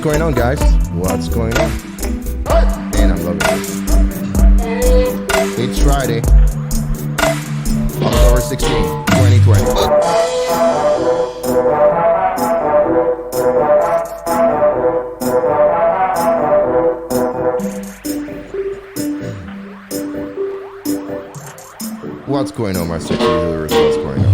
going on, guys? What's going on? Man, I'm loving it. It's Friday, October 16, 2020. What's going on, my sexy viewers? What's going on?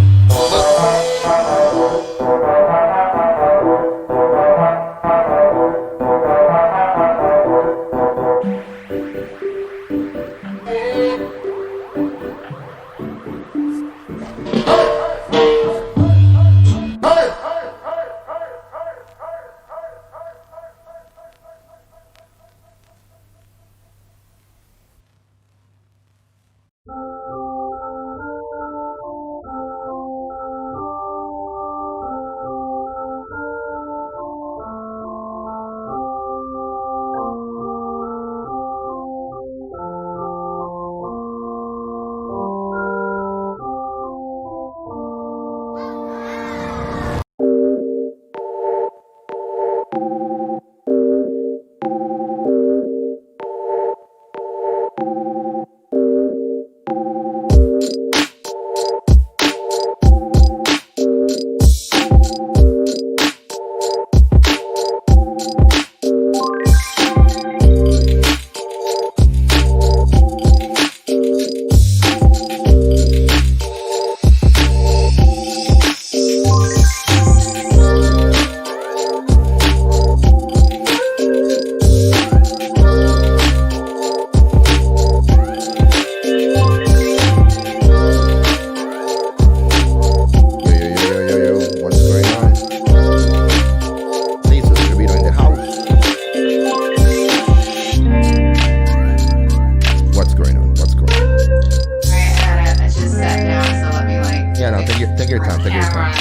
Take your time. Take your time.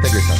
Take your time.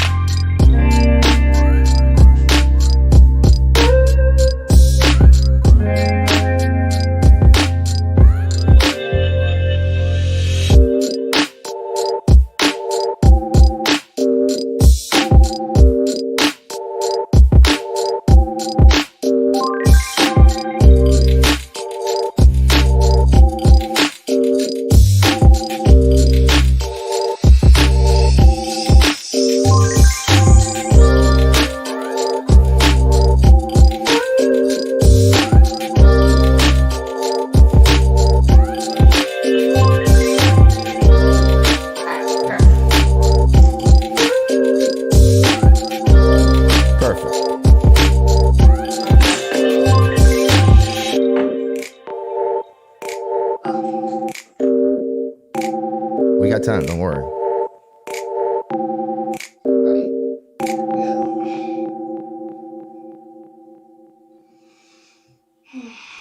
We got time, don't worry.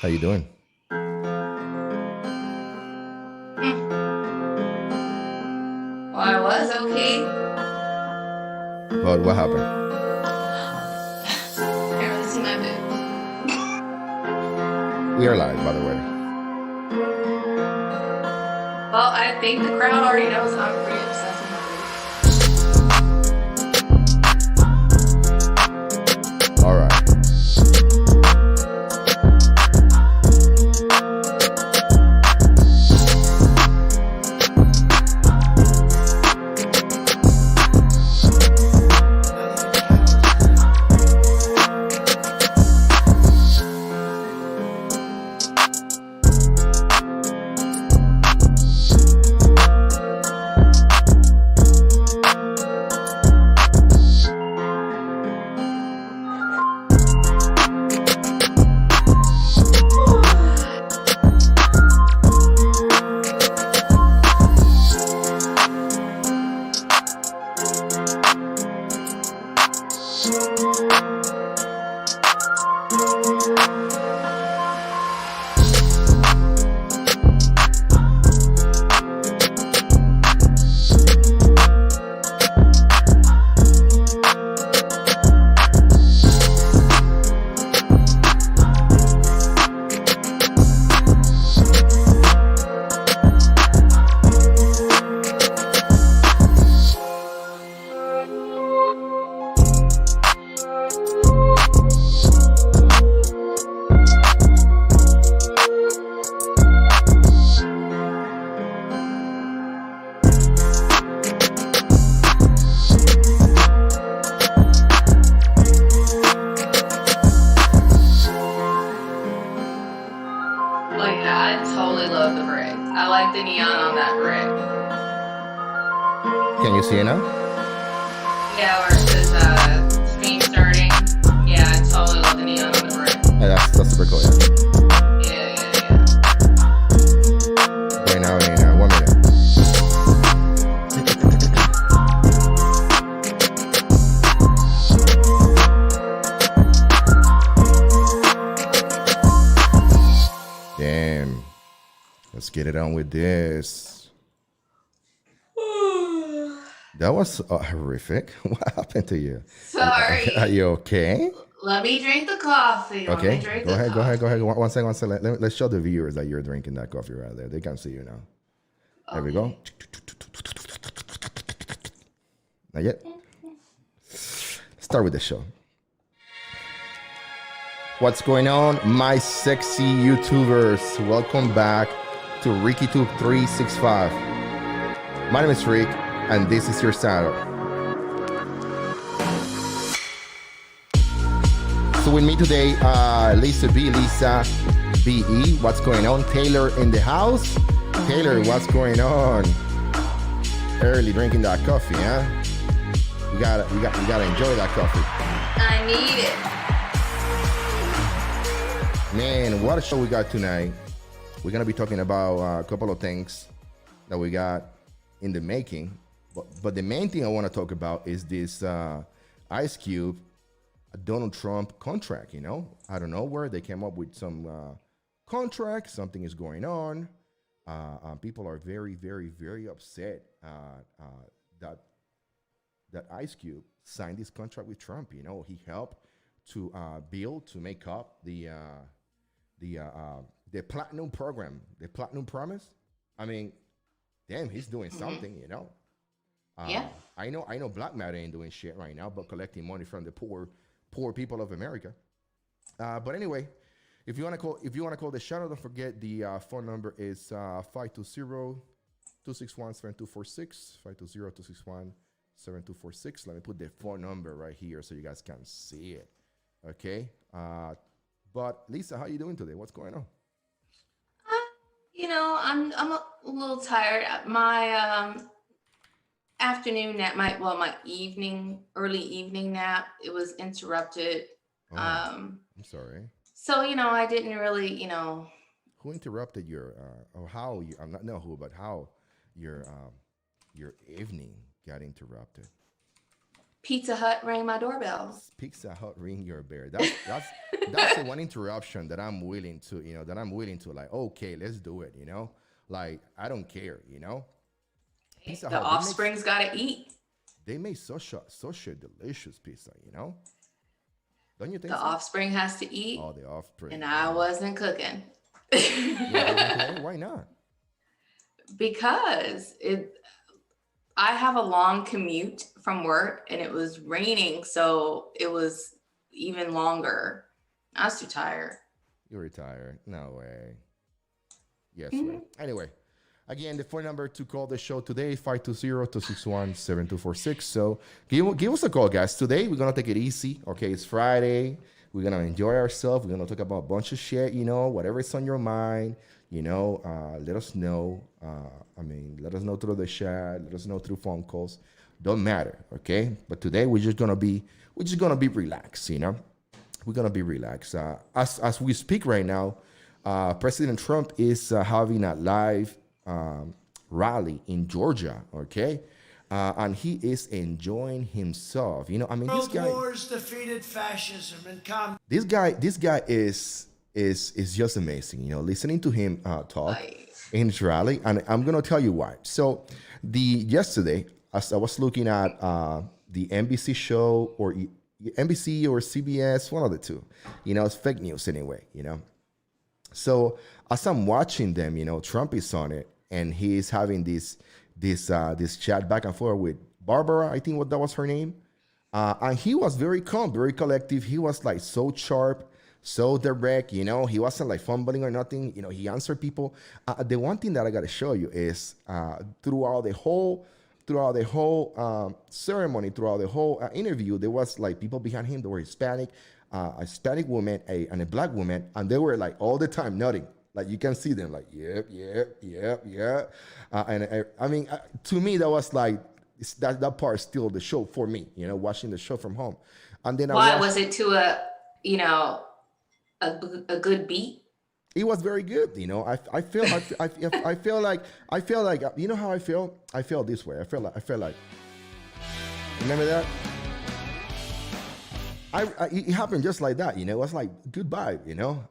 How you doing? Well, I was okay. But what happened? I can't really see my boob. We are live, by the way. Well, I think the crowd already knows I'm pretty obsessed with my boobs. All right. Can you see it now? Yeah, where it says stream starting. Yeah, I totally love the neon on the right. Yeah, that's super cool. Yeah. Yeah. Right now, 1 minute. Damn. Let's get it on with this. That was horrific. What happened to you? Sorry. Are you okay? Let me drink the coffee. Okay. Go ahead. One second. Let's show the viewers that you're drinking that coffee right there. They can see you now. There we go. Not yet. Start with the show. What's going on, my sexy YouTubers? Welcome back to RickyTube365. My name is Rick, and this is your channel. So with me today, Lisa B.E. What's going on? Taylor in the house. Taylor, what's going on? Early drinking that coffee, huh? You gotta enjoy that coffee. I need it. Man, what a show we got tonight. We're gonna be talking about a couple of things that we got in the making. But the main thing I want to talk about is this Ice Cube, Donald Trump contract. I don't know where they came up with some contract. Something is going on. People are very, very, very upset that Ice Cube signed this contract with Trump. He helped to build, to make up the platinum program, the platinum promise. I mean, damn, he's doing something. Yeah. I know Black Matter ain't doing shit right now, but collecting money from the poor people of America. But anyway, if you wanna call the channel, don't forget the phone number is 520-261-7246. 520-261-7246. Let me put the phone number right here so you guys can see it. Okay. But Lisa, how you doing today? What's going on? I'm a little tired. My afternoon nap, my early evening nap, it was interrupted. Oh, I'm sorry. So I didn't really Who interrupted your or how you? I'm not know who, but how your evening got interrupted. Pizza Hut rang my doorbell. Pizza Hut ring your bell. That's the one interruption that I'm willing to, like, okay, let's do it, like, I don't care, Pizza The Hut, offspring's got to eat. They make such delicious pizza, don't you think The so? offspring has to eat. Oh, the offspring. And I wasn't cooking. Why not? Because I have a long commute from work and it was raining, so it was even longer. I was too tired. You're retired. No way. Yes, way. Anyway, again, the phone number to call the show today, 520-261-7246. So give us a call, guys. Today, we're going to take it easy. Okay, it's Friday. We're going to enjoy ourselves. We're going to talk about a bunch of shit, whatever is on your mind. Let us know. Let us know through the chat. Let us know through phone calls. Don't matter, okay? But today we're just gonna be relaxed. We're gonna be relaxed. As we speak right now, President Trump is having a live rally in Georgia, okay? And he is enjoying himself. This guy. World Wars defeated fascism and This guy is just amazing. Listening to him talk in his rally, and I'm gonna tell you why. So, yesterday, as I was looking at the NBC show or NBC or CBS, one of the two, it's fake news anyway. So as I'm watching them, Trump is on it, and he's having this chat back and forth with Barbara, I think that was her name, and he was very calm, very collective. He was like so sharp, so direct, he wasn't like fumbling or nothing. He answered people. The one thing that I got to show you is throughout the whole ceremony, throughout the whole interview, there was like people behind him that were Hispanic, a Hispanic woman and a Black woman, and they were like all the time nodding. Like you can see them like, yep. To me, that was like that part still the show for me, you know, watching the show from home. And then I Why watched. was it to a, you know, a good beat? It was very good, you know. I feel like you know how I feel. I feel this way. I feel like. Remember that? It happened just like that, you know. It was like goodbye, you know.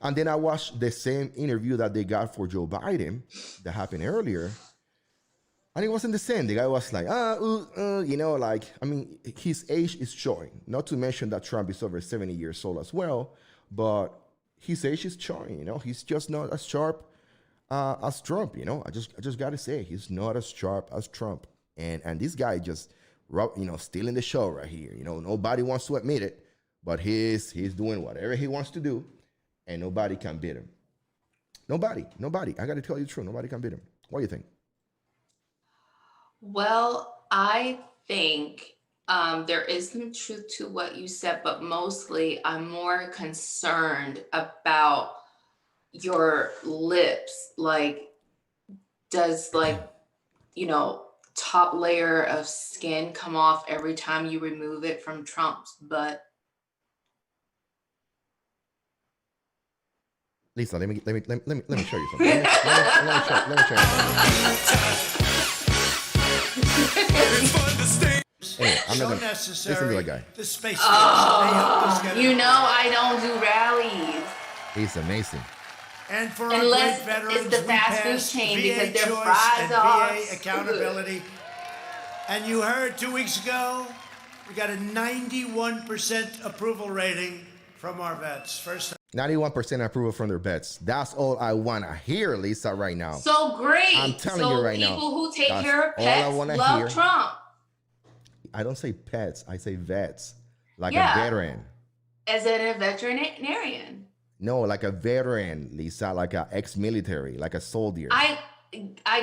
And then I watched the same interview that they got for Joe Biden that happened earlier, and it wasn't the same. The guy was like, you know, like, I mean, his age is showing. Not to mention that Trump is over 70 years old as well, but his age is showing. You know, he's just not as sharp as Trump. You know, I just gotta say, he's not as sharp as Trump. And this guy just, you know, stealing the show right here. You know, nobody wants to admit it, but he's doing whatever he wants to do, and nobody can beat him. Nobody. I got to tell you the truth. Nobody can beat him. What do you think? Well, I think there is some truth to what you said, but mostly I'm more concerned about your lips. Like, does, like, you know, top layer of skin come off every time you remove it from Trump's butt? Lisa, let me show you something. Let me show you something. Anyway, I'm not gonna listen to that guy. You know I don't do rallies. He's amazing. And for Unless our great veterans, it's the fast food chain because their fries are VA accountability. And you heard 2 weeks ago, we got a 91% approval rating from our vets. 91% approval from their vets. That's all I want to hear, Lisa, right now. So great. I'm telling you right now. People who take care of all I pets wanna love hear. Trump. I don't say pets. I say vets. Like Yeah. a veteran. As a veterinarian. No, like a veteran, Lisa, like an ex-military, like a soldier. I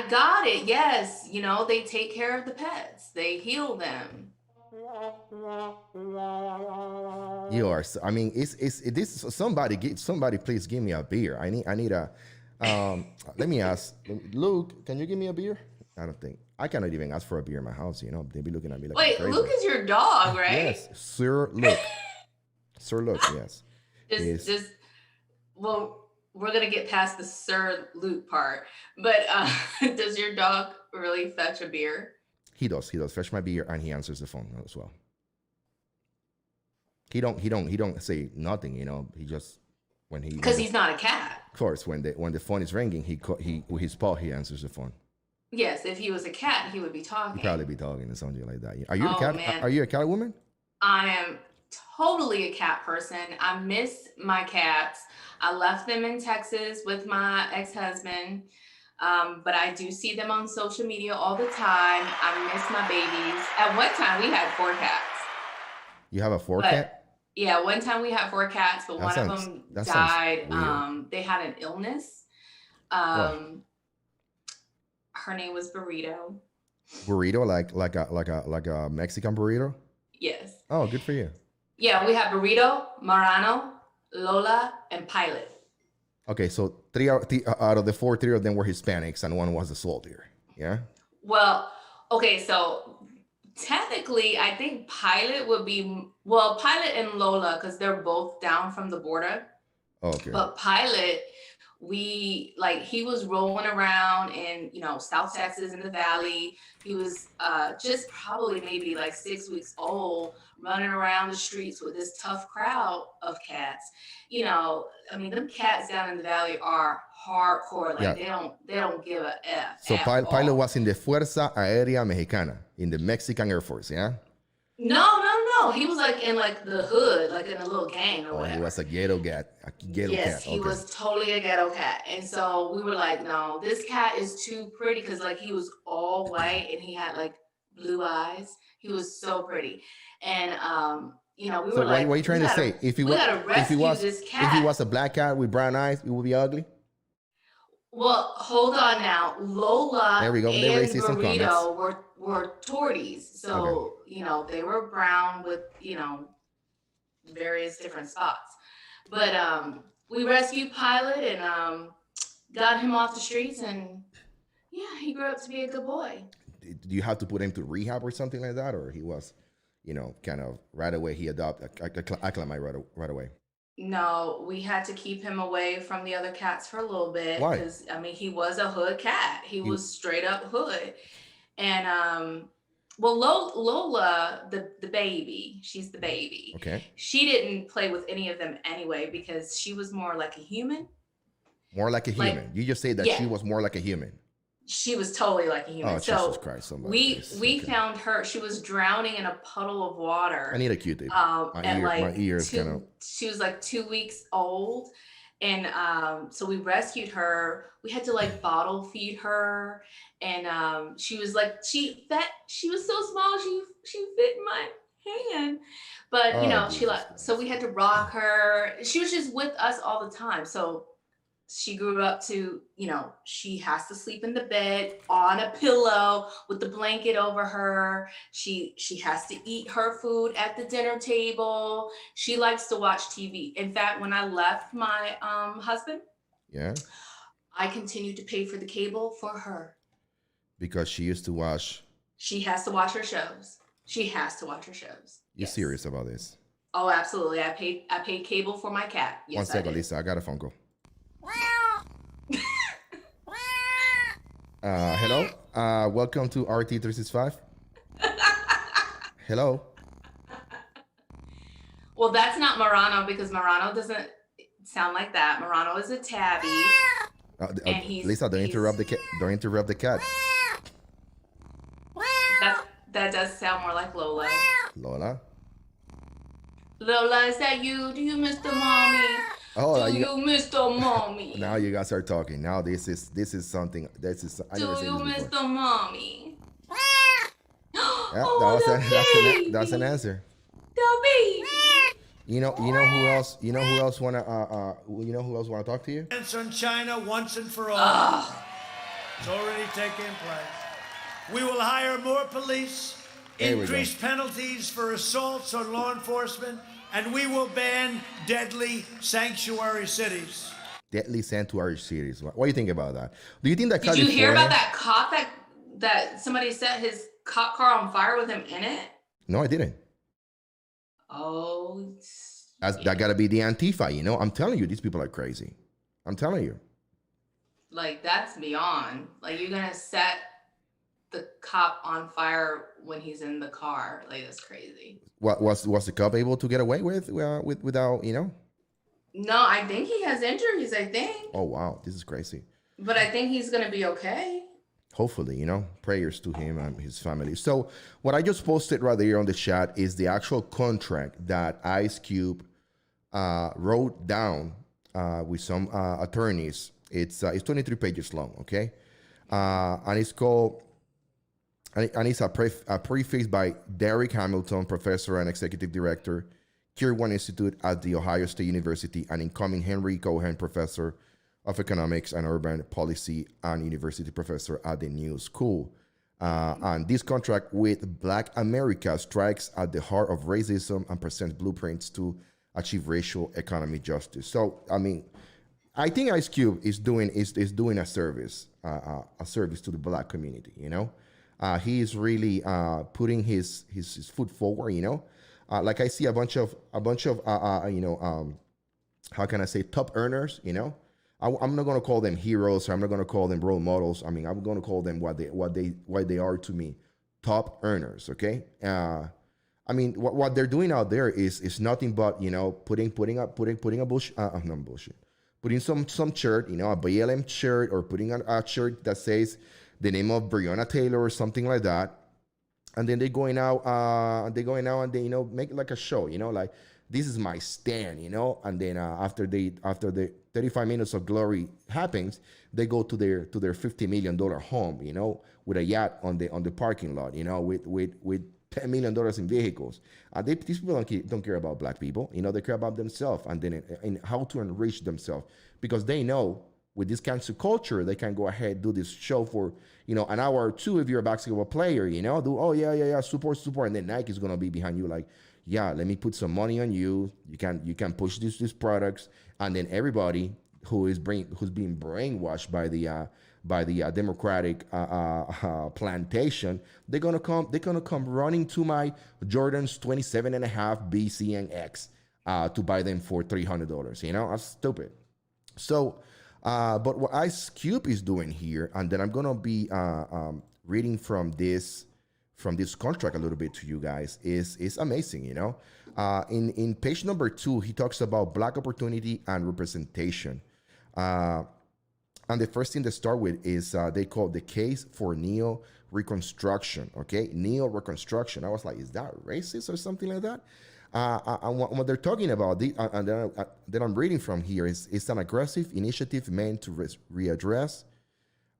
got it. Yes. You know, they take care of the pets. They heal them. You are. I mean, this. Somebody, please give me a beer. I need a. Let me ask Luke. Can you give me a beer? I don't think I cannot even ask for a beer in my house. You know, they be looking at me like. Wait, crazy. Luke is your dog, right? Yes, Sir Luke. Sir Luke. Yes. Just. Well, we're gonna get past the Sir Luke part, but does your dog really fetch a beer? He does fetch my beer, and he answers the phone as well. He don't say nothing, you know. He just because he's not a cat. Of course, when the phone is ringing, he with his paw he answers the phone. Yes, if he was a cat, he would be talking. He'd probably be talking or something like that. Are you a cat? Man. Are you a cat woman? I am totally a cat person. I miss my cats. I left them in Texas with my ex-husband. But I do see them on social media all the time. I miss my babies. At one time, we had 4 cats. You have a 4 cat? Yeah, one time we had 4 cats, but one of them died. They had an illness. Her name was Burrito. Burrito, like a Mexican burrito? Yes. Oh, good for you. Yeah, we had Burrito, Marano, Lola, and Pilot. Okay, so 3 out of the 4, 3 of them were Hispanics, and 1 was a soldier. Yeah. Well, okay, so technically, I think Pilot would be Pilot and Lola because they're both down from the border. Okay. But Pilot, he was rolling around in South Texas in the Valley. He was just probably maybe like 6 weeks old, running around the streets with this tough crowd of cats. I mean, them cats down in the Valley are hardcore. Like they don't give a F. So Pilot was in the Fuerza Aérea Mexicana, in the Mexican Air Force, yeah? No. He was like in the hood, like in a little gang or whatever. He was a ghetto cat. Yes, he was totally a ghetto cat. And so we were like, no, this cat is too pretty because he was all white and he had blue eyes. He was so pretty. And we were like, what are you trying to say? If he was a black cat with brown eyes, it would be ugly? Well, hold on now. Lola there we go. and Burrito were torties. So, they were brown with, various different spots. But we rescued Pilot and got him off the streets. And, Yeah, he grew up to be a good boy. Do you have to put him to rehab or something like that, or he was, kind of right away he acclimate right away? No, we had to keep him away from the other cats for a little bit Why? because I mean he was a hood cat. He He was straight up hood. And well Lola, the baby, she's the baby. okay, She didn't play with any of them anyway because she was more like a human. more like a Like, human. You just say that yeah, she was more like a human. she was totally like a Oh human. Jesus So Christ! Somebody, we please. we Okay. found her. She was drowning in a puddle of water. I need a Q-tip. At My like ear is kind of. she was like 2 weeks old. And so we rescued her. We had to like bottle feed her. And she was like, she was so small, she fit in my hand. But Oh she Jesus like, so Christ! we had to rock her. She was just with us all the time. So she grew up to, she has to sleep in the bed on a pillow with the blanket over her. She has to eat her food at the dinner table. She likes to watch TV. In fact, when I left my husband, Yeah, I continued to pay for the cable for her. because she used to watch. She has to watch her shows. She has to watch her shows. You Yes. serious about this? Oh, absolutely. I paid cable for my cat. Yes, One second, I did. Lisa. I got a phone call. Hello. Welcome to RT365. Hello. Well, that's not Murano because Murano doesn't sound like that. Murano is a tabby. And Lisa, don't interrupt the cat. Don't interrupt the cat. That does sound more like Lola. Lola. Lola, is that you? Do you miss the mommy? Oh, Do you miss the mommy? now you guys are talking. Now this is something. I Do never seen you this miss before. the mommy? Yeah, Oh, that's an answer. The baby. You know who else? You know who else wanna wanna talk to you? Violence on China once and for all. Ugh. It's already taking place. We will hire more police, There we increase penalties for assaults on law enforcement, and we will ban deadly sanctuary cities. Deadly sanctuary series. What do you think about that? Do you think that Did you hear California- about that cop that somebody set his cop car on fire with him in it? No, I didn't. Oh, That gotta be the Antifa. I'm telling you, these people are crazy. I'm telling you. like that's beyond. Like you're gonna set the cop on fire when he's in the car. Like that's crazy. What was the cop able to get away with without? No, I think he has injuries. I think, Oh wow, this is crazy. but I think he's gonna be okay. Hopefully, prayers to him and his family. So what I just posted right there on the chat is the actual contract that Ice Cube wrote down with some attorneys. It's 23 pages long, okay? And it's called, and it's a preface by Derek Hamilton, professor and executive director, Kirwan Institute at The Ohio State University, and incoming Henry Cohen, professor of economics and urban policy and university professor at the New School. And this contract with Black America strikes at the heart of racism and presents blueprints to achieve racial economic justice. So, I think Ice Cube is doing a service to the Black community. He is really putting his foot forward. Like I see a bunch of how can I say, top earners. I'm not going to call them heroes. Or I'm not going to call them role models. I'm going to call them what they are to me, top earners. Okay. What they're doing out there is nothing but putting a bullshit, not bullshit, putting some shirt, a BLM shirt, or putting a shirt that says the name of Breonna Taylor or something like that, and then they're going out and they make it like a show, like this is my stand, and then after the 35 minutes of glory happens, they go to their $50 million home, with a yacht on the parking lot, with $10 million in vehicles. These people don't care about Black people, they care about themselves and then in how to enrich themselves, because they know with this cancel culture, they can go ahead, do this show for, an hour or two if you're a basketball player, support, and then Nike's gonna be behind you like, yeah, let me put some money on you. You can push these products, and then everybody who's being brainwashed by by the Democratic plantation, they're gonna come running to my Jordans 27.5 BC and X to buy them for $300. You know, that's stupid. So, but what Ice Cube is doing here, and then I'm gonna be reading from this contract a little bit to you guys, is amazing. You know, in page number 2, he talks about black opportunity and representation. And the first thing to start with is they call the case for Neo Reconstruction. Okay, Neo Reconstruction. I was like, is that racist or something like that? And what they're talking about, and that I'm reading from here, is an aggressive initiative meant to readdress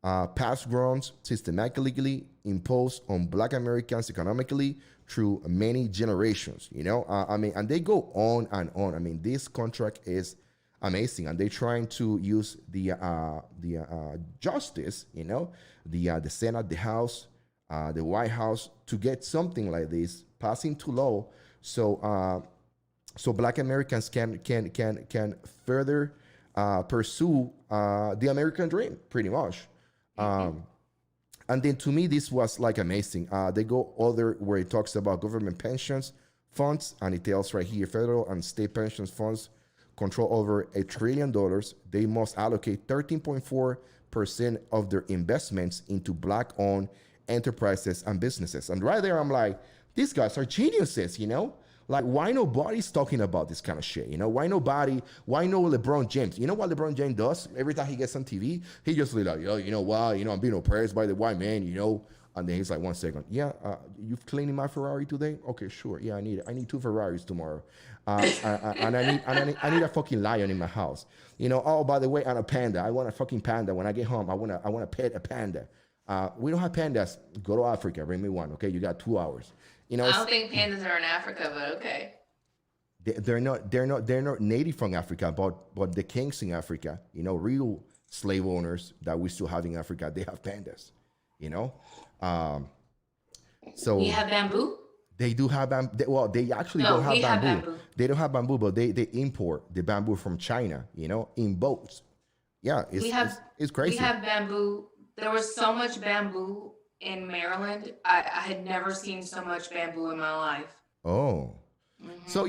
past wrongs systematically imposed on Black Americans economically through many generations. You know, I mean, and they go on and on. I mean, this contract is amazing, and they're trying to use the justice, you know, the Senate, the House, the White House, to get something like this passed into law, so Black Americans can further pursue the American dream, pretty much. And then to me, this was like amazing. They go other where it talks about government pensions funds, and it tells right here, federal and state pensions funds control over $1 trillion. They must allocate 13.4% of their investments into Black-owned enterprises and businesses. And right there, I'm like, these guys are geniuses, you know? Like, why nobody's talking about this kind of shit? You know, why no LeBron James? You know what LeBron James does every time he gets on TV? He just like, yo, you know what? You know, I'm being oppressed by the white man, you know? And then he's like, 1 second. Yeah, you've cleaned my Ferrari today? Okay, sure. Yeah, I need 2 Ferraris tomorrow. And I need a fucking lion in my house. You know, oh, by the way, I'm a panda. I want a fucking panda. When I get home, I want to pet a panda. We don't have pandas. Go to Africa. Bring me one. Okay, you got 2 hours. You know, I don't think pandas are in Africa, but okay. They're not native from Africa, but the kings in Africa, you know, real slave owners that we still have in Africa, they have pandas. You know, so we have bamboo. They do have bamboo. Well, they actually don't have bamboo. They don't have bamboo, but they import the bamboo from China, you know, in boats. Yeah, it's crazy. We have bamboo. There was so much bamboo in Maryland. I had never seen so much bamboo in my life. Oh. Mm-hmm. So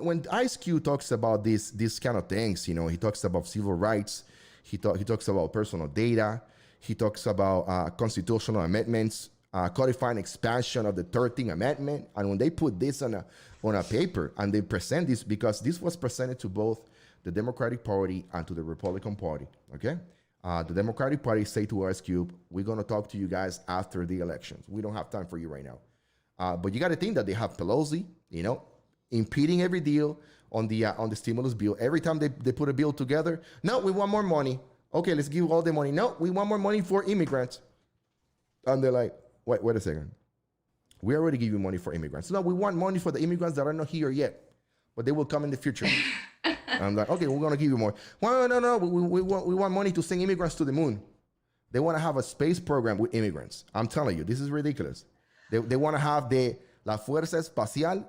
when Ice Cube talks about these kind of things, you know, he talks about civil rights, he talks about personal data, he talks about constitutional amendments, codifying expansion of the 13th Amendment. And when they put this on a paper and they present this, because this was presented to both the Democratic Party and to the Republican Party, okay? The Democratic Party say to Ice Cube, we're going to talk to you guys after the elections. We don't have time for you right now. But you got to think that they have Pelosi, you know, impeding every deal on the stimulus bill. Every time they put a bill together, no, we want more money. Okay, let's give all the money. No, we want more money for immigrants. And they're like, wait a second. We already give you money for immigrants. No, we want money for the immigrants that are not here yet, but they will come in the future. I'm like, okay, we're going to give you more. Well, no, we want money to send immigrants to the moon. They want to have a space program with immigrants. I'm telling you, this is ridiculous. They want to have La Fuerza Espacial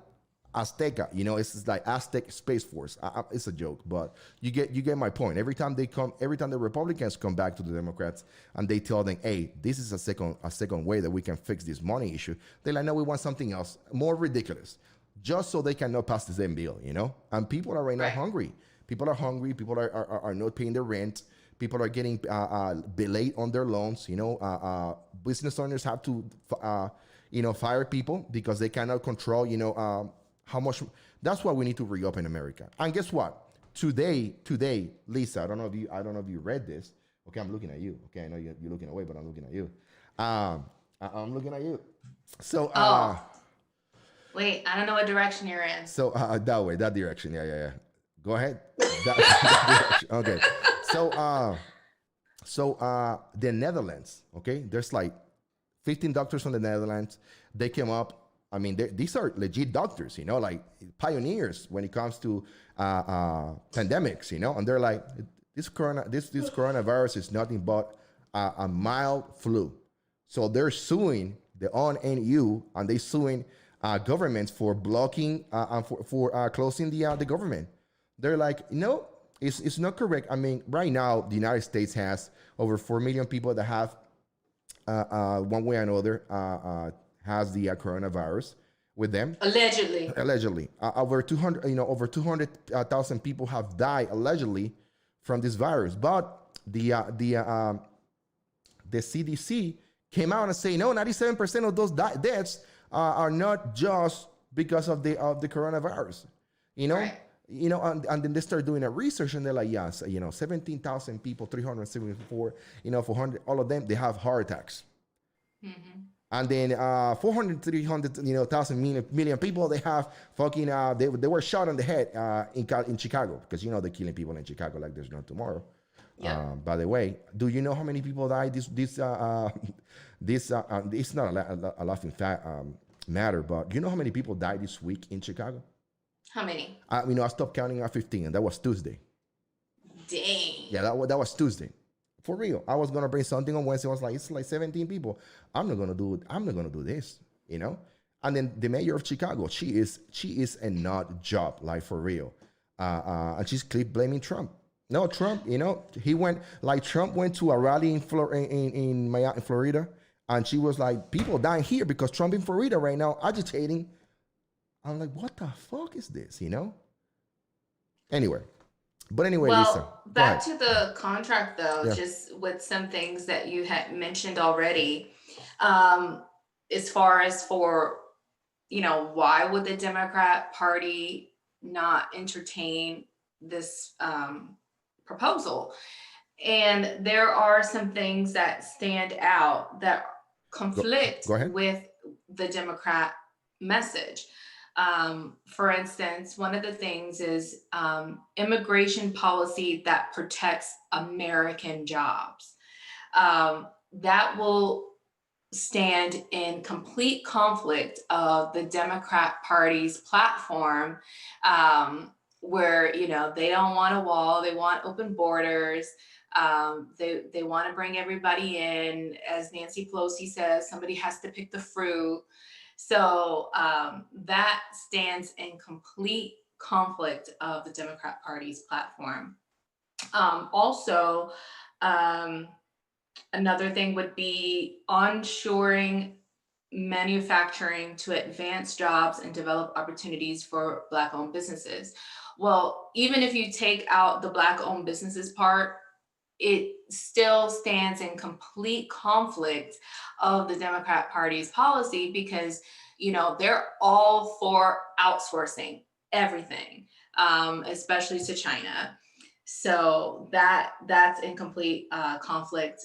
Azteca. You know, it's like Aztec Space Force. It's a joke, but you get my point. Every time the Republicans come back to the Democrats and they tell them, hey, this is a second way that we can fix this money issue, they're like, no, we want something else, more ridiculous, just so they cannot pass the same bill, you know? And people are right now hungry. People are hungry. People are not paying their rent. People are getting delayed on their loans. You know, business owners have to, fire people because they cannot control, how much. That's why we need to reopen America. And guess what? Today, Lisa, I don't know if you read this. Okay, I'm looking at you. Okay, I know you're looking away, but I'm looking at you. I'm looking at you. So. Wait, I don't know what direction you're in. So that direction. Yeah. Go ahead. That direction. Okay. So the Netherlands. Okay, there's like 15 doctors from the Netherlands. They came up. I mean, these are legit doctors, you know, like pioneers when it comes to pandemics, you know. And they're like, this coronavirus is nothing but a mild flu. So they're suing the ONU, and they're suing governments for blocking and for closing the government. They're like, no, It's not correct. I mean, right now the United States has over 4 million people that have one way or another has the coronavirus with them. Allegedly. Allegedly, over 200, over 200,000 people have died allegedly from this virus. But the CDC came out and say no, 97% of those deaths are not just because of the coronavirus. You know, Right. and then they start doing a research and they're like, yes, 17,000 people, 374, 400, all of them, they have heart attacks. And then 400, 300, thousand million people, they have fucking, they were shot on the head in Chicago, because, they're killing people in Chicago like there's no tomorrow. Yeah. By the way, do you know how many people died this it's not a laughing fact matter, but do you know how many people died this week in Chicago? How many? I stopped counting at 15, and that was Tuesday. Dang. Yeah, that was Tuesday. For real. I was gonna bring something on Wednesday. I was like, it's like 17 people. I'm not gonna do this, And then the mayor of Chicago, she is a nut job, like for real. And she's keep blaming Trump. No, Trump, Trump went to a rally in Florida, and she was like, people dying here because Trump in Florida right now agitating. I'm like, what the fuck is this, Anyway. But anyway, Well, Lisa. back to the contract though, Yeah. just with some things that you had mentioned already. As far as for, why would the Democrat Party not entertain this proposal? And there are some things that stand out that conflict go ahead. with the Democrat message. For instance, one of the things is immigration policy that protects American jobs. That will stand in complete conflict of the Democrat Party's platform, where they don't want a wall, they want open borders. They want to bring everybody in. As Nancy Pelosi says, somebody has to pick the fruit. So that stands in complete conflict of the Democrat Party's platform. Also, another thing would be onshoring manufacturing to advance jobs and develop opportunities for Black-owned businesses. Well, even if you take out the Black-owned businesses part, it still stands in complete conflict of the Democrat Party's policy, because, they're all for outsourcing everything, especially to China. So that's in complete conflict.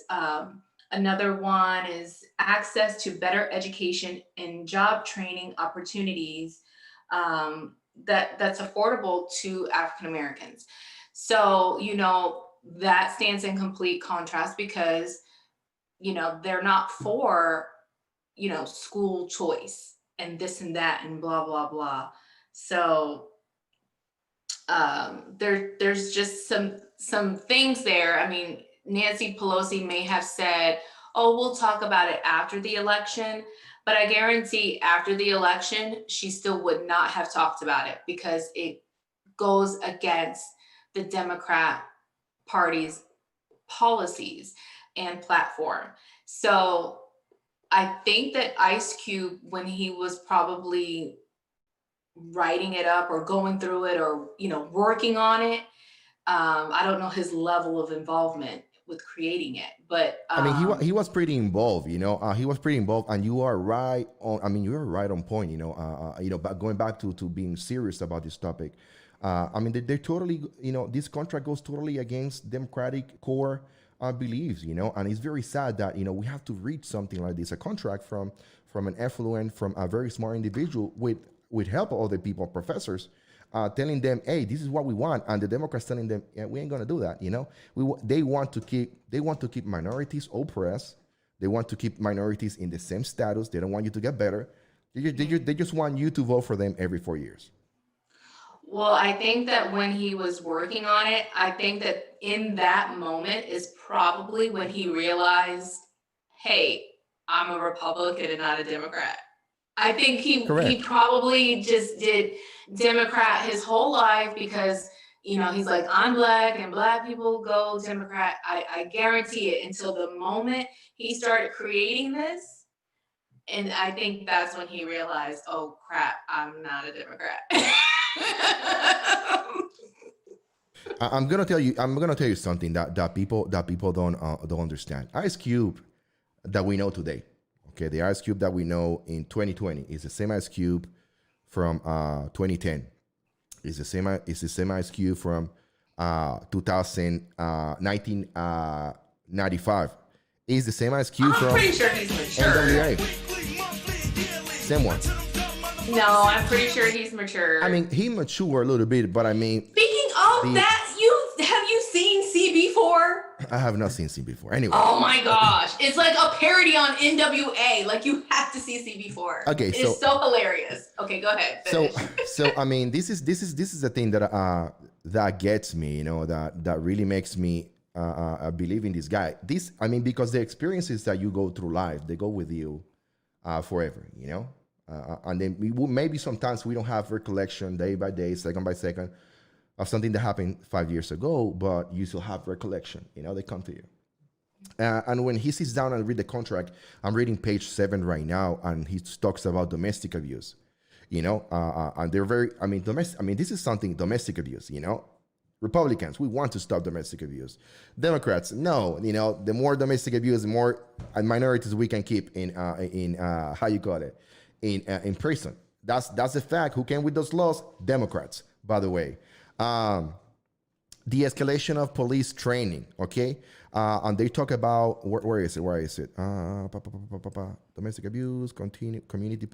Another one is access to better education and job training opportunities that's affordable to African Americans. So, that stands in complete contrast, because, they're not for, school choice and this and that and blah, blah, blah. So there's just some things there. I mean, Nancy Pelosi may have said, oh, we'll talk about it after the election, but I guarantee after the election, she still would not have talked about it, because it goes against the Democrat Party's policies and platform. So I think that Ice Cube, when he was probably writing it up or going through it or, working on it, I don't know his level of involvement with creating it, but I mean, he was pretty involved, he was pretty involved, and you are right on. I mean, you are right on point, but going back to being serious about this topic, I mean, they're totally, this contract goes totally against Democratic core beliefs, and it's very sad that, we have to read something like this, a contract from an affluent, from a very smart individual with help of other people, professors, telling them, hey, this is what we want, and the Democrats telling them, yeah, we ain't gonna do that. They want to keep minorities oppressed. They want to keep minorities in the same status. They don't want you to get better. They just want you to vote for them every 4 years. Well, I think that when he was working on it, I think that in that moment is probably when he realized, hey, I'm a Republican and not a Democrat. I think he Correct. probably just did Democrat his whole life, because You know, he's like, I'm black and black people go Democrat. I guarantee it, until the moment he started creating this. And I think that's when he realized, oh crap, I'm not a Democrat. I'm gonna tell you something that people don't understand. Ice Cube that we know today, okay, the Ice Cube that we know in 2020 is the same Ice Cube from 2010. It's the same Ice Cube from 1995. It's the same Ice Cube from pretty sure he's mature. NWA. Same one. No, I'm pretty sure he's mature. I mean, he matured a little bit, but I mean, speaking of that, have you seen CB4? I have not seen CB4. Anyway. Oh my gosh. It's like a parody on NWA. Like, you have to see CB4. Okay, it's so hilarious. Okay, go ahead. Finish. So I mean, this is the thing that gets me, you know, that really makes me believe in this guy. Because the experiences that you go through life, they go with you forever, you know. And then maybe sometimes we don't have recollection day by day, second by second, of something that happened 5 years ago, but you still have recollection. You know, they come to you. And when he sits down and read the contract, I'm reading page 7 right now, and he talks about domestic abuse. You know, and they're very. This is something, domestic abuse. You know, Republicans, we want to stop domestic abuse. Democrats, no. You know, the more domestic abuse, the more minorities we can keep in how you call it, in prison. That's a fact. Who came with those laws? Democrats, by the way. The escalation of police training, okay? And they talk about, where is it? Domestic abuse, community.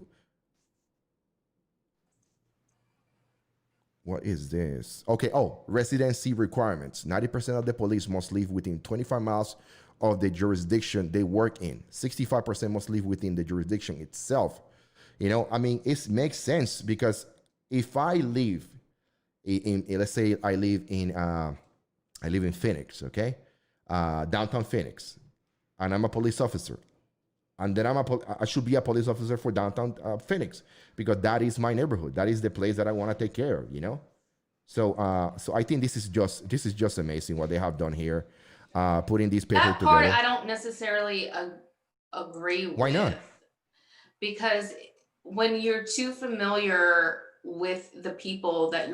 What is this? Okay, residency requirements. 90% of the police must live within 25 miles of the jurisdiction they work in. 65% must live within the jurisdiction itself. You know, I mean, it makes sense, because if I live let's say I live in Phoenix, okay, downtown Phoenix, and I'm a police officer, and then I should be a police officer for downtown Phoenix, because that is my neighborhood. That is the place that I want to take care of, you know. So I think this is just amazing what they have done here, putting these papers together. That part I don't necessarily agree with. Why not? Because when you're too familiar with the people that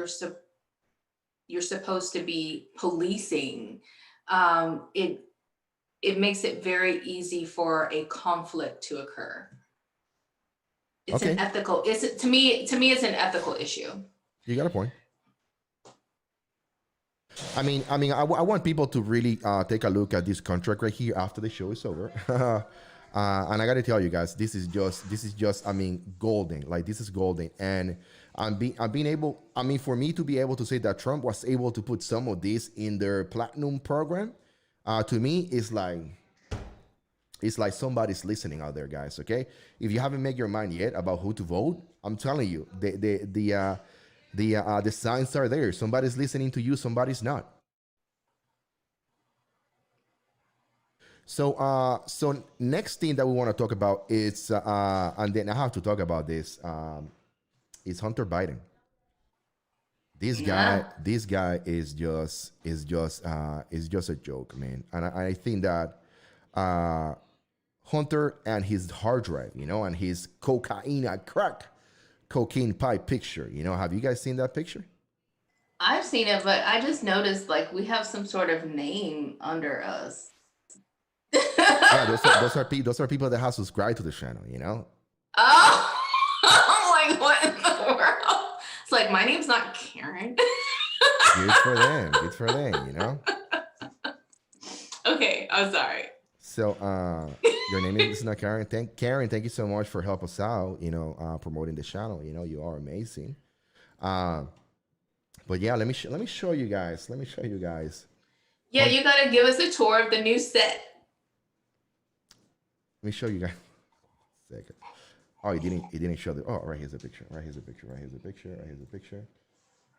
you're supposed to be policing, it makes it very easy for a conflict to occur. It's okay. An ethical. To me, it's an ethical issue. You got a point. I want people to really take a look at this contract right here after the show is over. And I got to tell you guys, this is just, golden. Like, this is golden. And for me to be able to say that Trump was able to put some of this in their platinum program, to me, it's like somebody's listening out there, guys. Okay, if you haven't made your mind yet about who to vote, I'm telling you, the signs are there. Somebody's listening to you, somebody's not. So next thing that we want to talk about is, and then I have to talk about this, is Hunter Biden. This guy is just a joke, man. And I think that Hunter and his hard drive, you know, and his cocaine pie picture, you know, have you guys seen that picture? I've seen it, but I just noticed, like, we have some sort of name under us. Yeah, those are people that have subscribed to the channel, you know. Oh, I'm like, what in the world? It's like, my name's not Karen. Good for them, you know. Okay, I'm sorry. So your name is not Karen. Karen, thank you so much for helping us out, you know, promoting the channel. You know, you are amazing. But yeah, let me show you guys. Yeah, you gotta give us a tour of the new set. Let me show you guys. Second. Oh, it didn't show the. Oh, right here's a picture.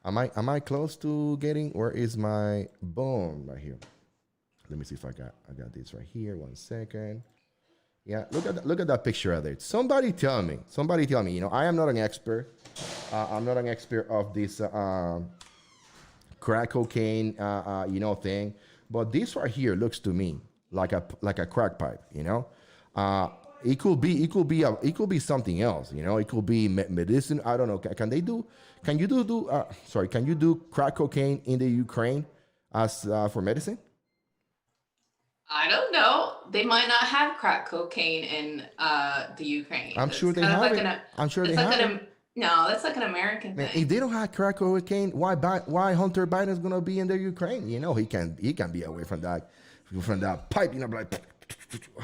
Am I close to getting? Where is my boom? Right here. Let me see if I got this right here. 1 second. Yeah, look at that picture out there. Somebody tell me. You know, I am not an expert. I'm not an expert of this crack cocaine, thing. But this right here looks to me like a crack pipe, it could be something else, it could be medicine. I don't know. Can you do crack cocaine in the Ukraine as for medicine? I don't know. They might not have crack cocaine in the Ukraine. I'm That's sure they kind of have like it. an, I'm sure they it's like have it. no, that's like an American Man, thing. if they don't have crack cocaine, why Hunter Biden's gonna be in the Ukraine? He can be away from that pipe. Like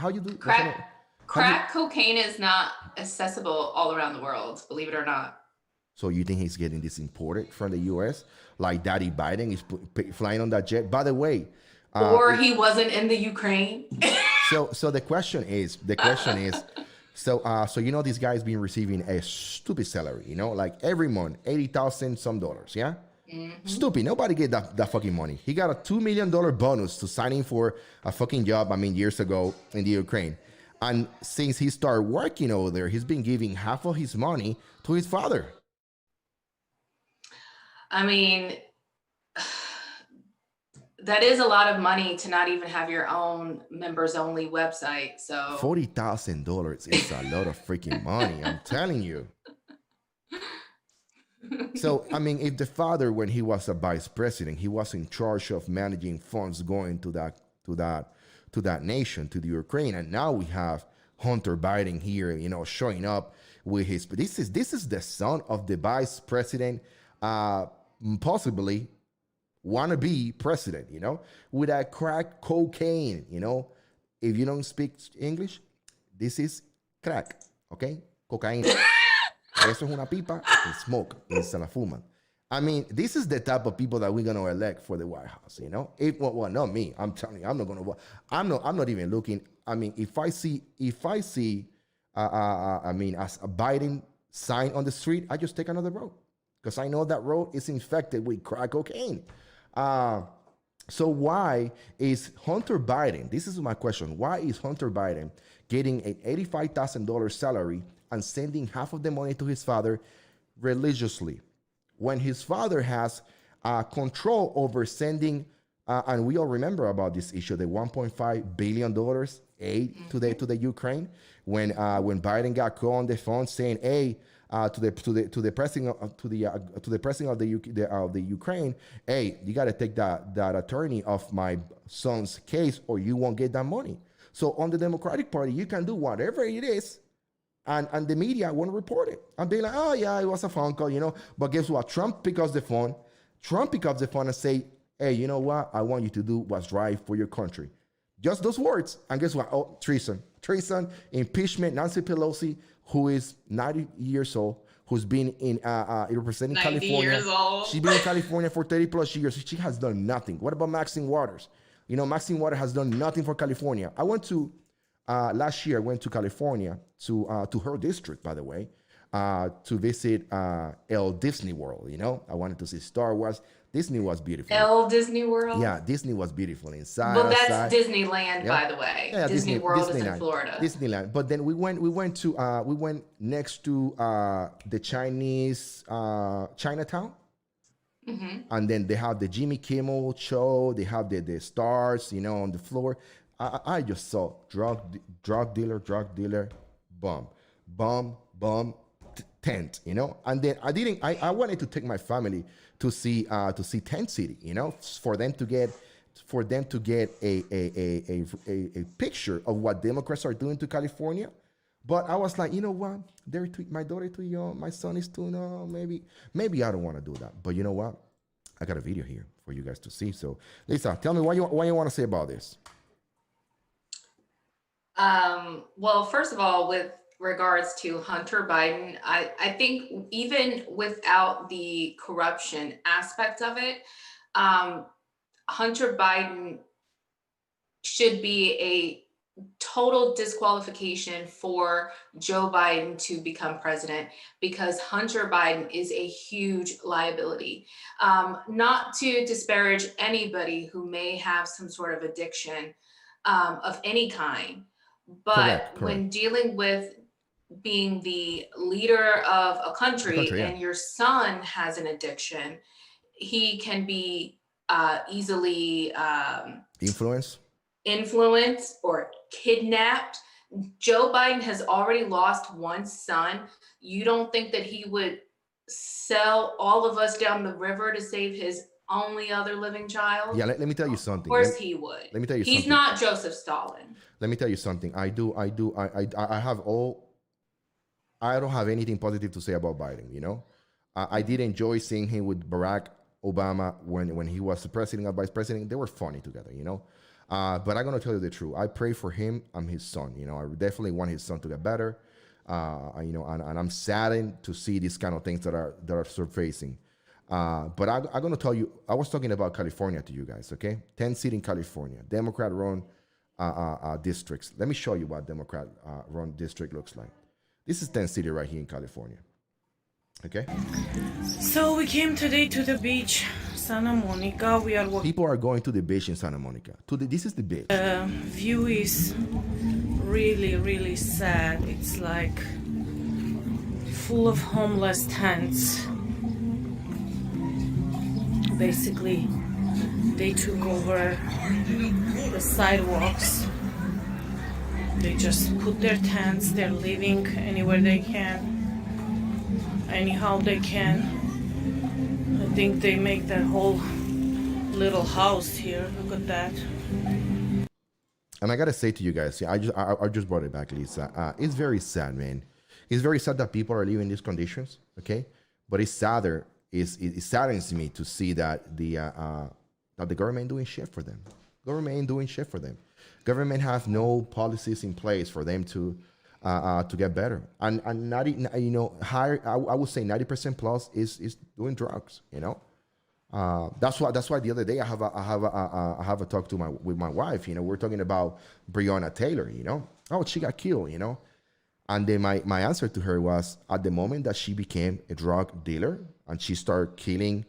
how you do Crack cocaine is not accessible all around the world, believe it or not. So you think he's getting this imported from the U.S. like Daddy Biden is flying on that jet? By the way, Or he wasn't in the Ukraine. so the question is, so this guy's been receiving a stupid salary, like every month, $80,000 some dollars, yeah. Mm-hmm. Stupid. Nobody get that fucking money. He got a $2 million bonus to signing for a fucking job. Years ago in the Ukraine, and since he started working over there, he's been giving half of his money to his father. That is a lot of money to not even have your own members only website. So $40,000 is a lot of freaking money. I'm telling you. So, if the father, when he was a vice president, he was in charge of managing funds going to that nation, to the Ukraine, and now we have Hunter Biden here, showing up with his. This is the son of the vice president, possibly wanna be president, with that crack cocaine, If you don't speak English, this is crack, okay? Cocaine. Eso es una pipa and smoke, y se la fuman. This is the type of people that we're gonna elect for the White House, Well, not me. I'm telling you, I'm not gonna vote. I'm not even looking. If I see, as a Biden sign on the street, I just take another road because I know that road is infected with crack cocaine. So why is Hunter Biden? This is my question. Why is Hunter Biden getting an $85,000 salary and sending half of the money to his father religiously, when his father has control over sending, and we all remember about this issue, the $1.5 billion aid to the Ukraine, when Biden got called on the phone saying, "Hey, to the president of the Ukraine, hey, you got to take that attorney off my son's case, or you won't get that money." So on the Democratic Party, you can do whatever it is, and the media won't report it. And they're like, "Oh yeah, it was a phone call, But guess what? Trump picks up the phone and say, "Hey, you know what? I want you to do what's right for your country." Just those words. And guess what? Oh, treason, impeachment. Nancy Pelosi, who is 90 years old, who's been in representing 90 California. years old. She's been in California for 30 plus years. She has done nothing. What about Maxine Waters? Maxine Waters has done nothing for California. I went to last year. I went to California to her district, by the way, to visit Disney World. I wanted to see Star Wars. Disney was beautiful. Disney World? Yeah, Disney was beautiful inside. Well, that's outside. Disneyland, by the way. Yeah, Disney World is in Disneyland. Florida. Disneyland. But then we went next to the Chinese Chinatown. Mm-hmm. And then they have the Jimmy Kimmel show. They have the stars, on the floor. I just saw drug dealer, bomb, tent, And then I wanted to take my family to see Tent City, for them to get a picture of what Democrats are doing to California. But I was like, you know what? My daughter too young, my son is too young. Maybe I don't want to do that. But you know what? I got a video here for you guys to see. So Lisa, tell me what you want to say about this. Well, first of all, with regards to Hunter Biden, I think even without the corruption aspect of it, Hunter Biden should be a total disqualification for Joe Biden to become president, because Hunter Biden is a huge liability. Not to disparage anybody who may have some sort of addiction of any kind, but Correct. when dealing with being the leader of a country, yeah. and your son has an addiction, he can be easily influenced or kidnapped. Joe Biden has already lost one son. You don't think that he would sell all of us down the river to save his only other living child? Yeah, let me tell you something. Of course he would. Let me tell you He's something. not Joseph Stalin. Let me tell you something. I don't have anything positive to say about Biden, you know? I did enjoy seeing him with Barack Obama when he was the president or vice president. They were funny together, you know? But I'm going to tell you the truth. I pray for him. I'm his son, you know? I definitely want his son to get better. You know, and I'm saddened to see these kind of things that are surfacing. But I'm going to tell you, I was talking about California to you guys, okay? 10 seat in California, Democrat-run districts. Let me show you what Democrat-run district looks like. This is 10 city right here in California, okay? So we came today to the beach, Santa Monica. We are walking. People are going to the beach in Santa Monica. This is the beach. The view is really, really sad. It's like full of homeless tents. Basically, they took over the sidewalks. They just put their tents. They're living anywhere they can, anyhow they can. I think they make their whole little house here. Look at that. And I gotta say to you guys, yeah, I just brought it back, Lisa. It's very sad, man. It's very sad that people are living in these conditions, okay? But it's sadder. It saddens me to see that the government doing shit for them. Government ain't doing shit for them. Government have no policies in place for them to get better. And not, you know, higher. I would say 90% plus is doing drugs. You know, that's why the other day I have a talk with my wife. You know, we're talking about Breonna Taylor. You know, oh, she got killed. You know, and then my answer to her was, at the moment that she became a drug dealer and she started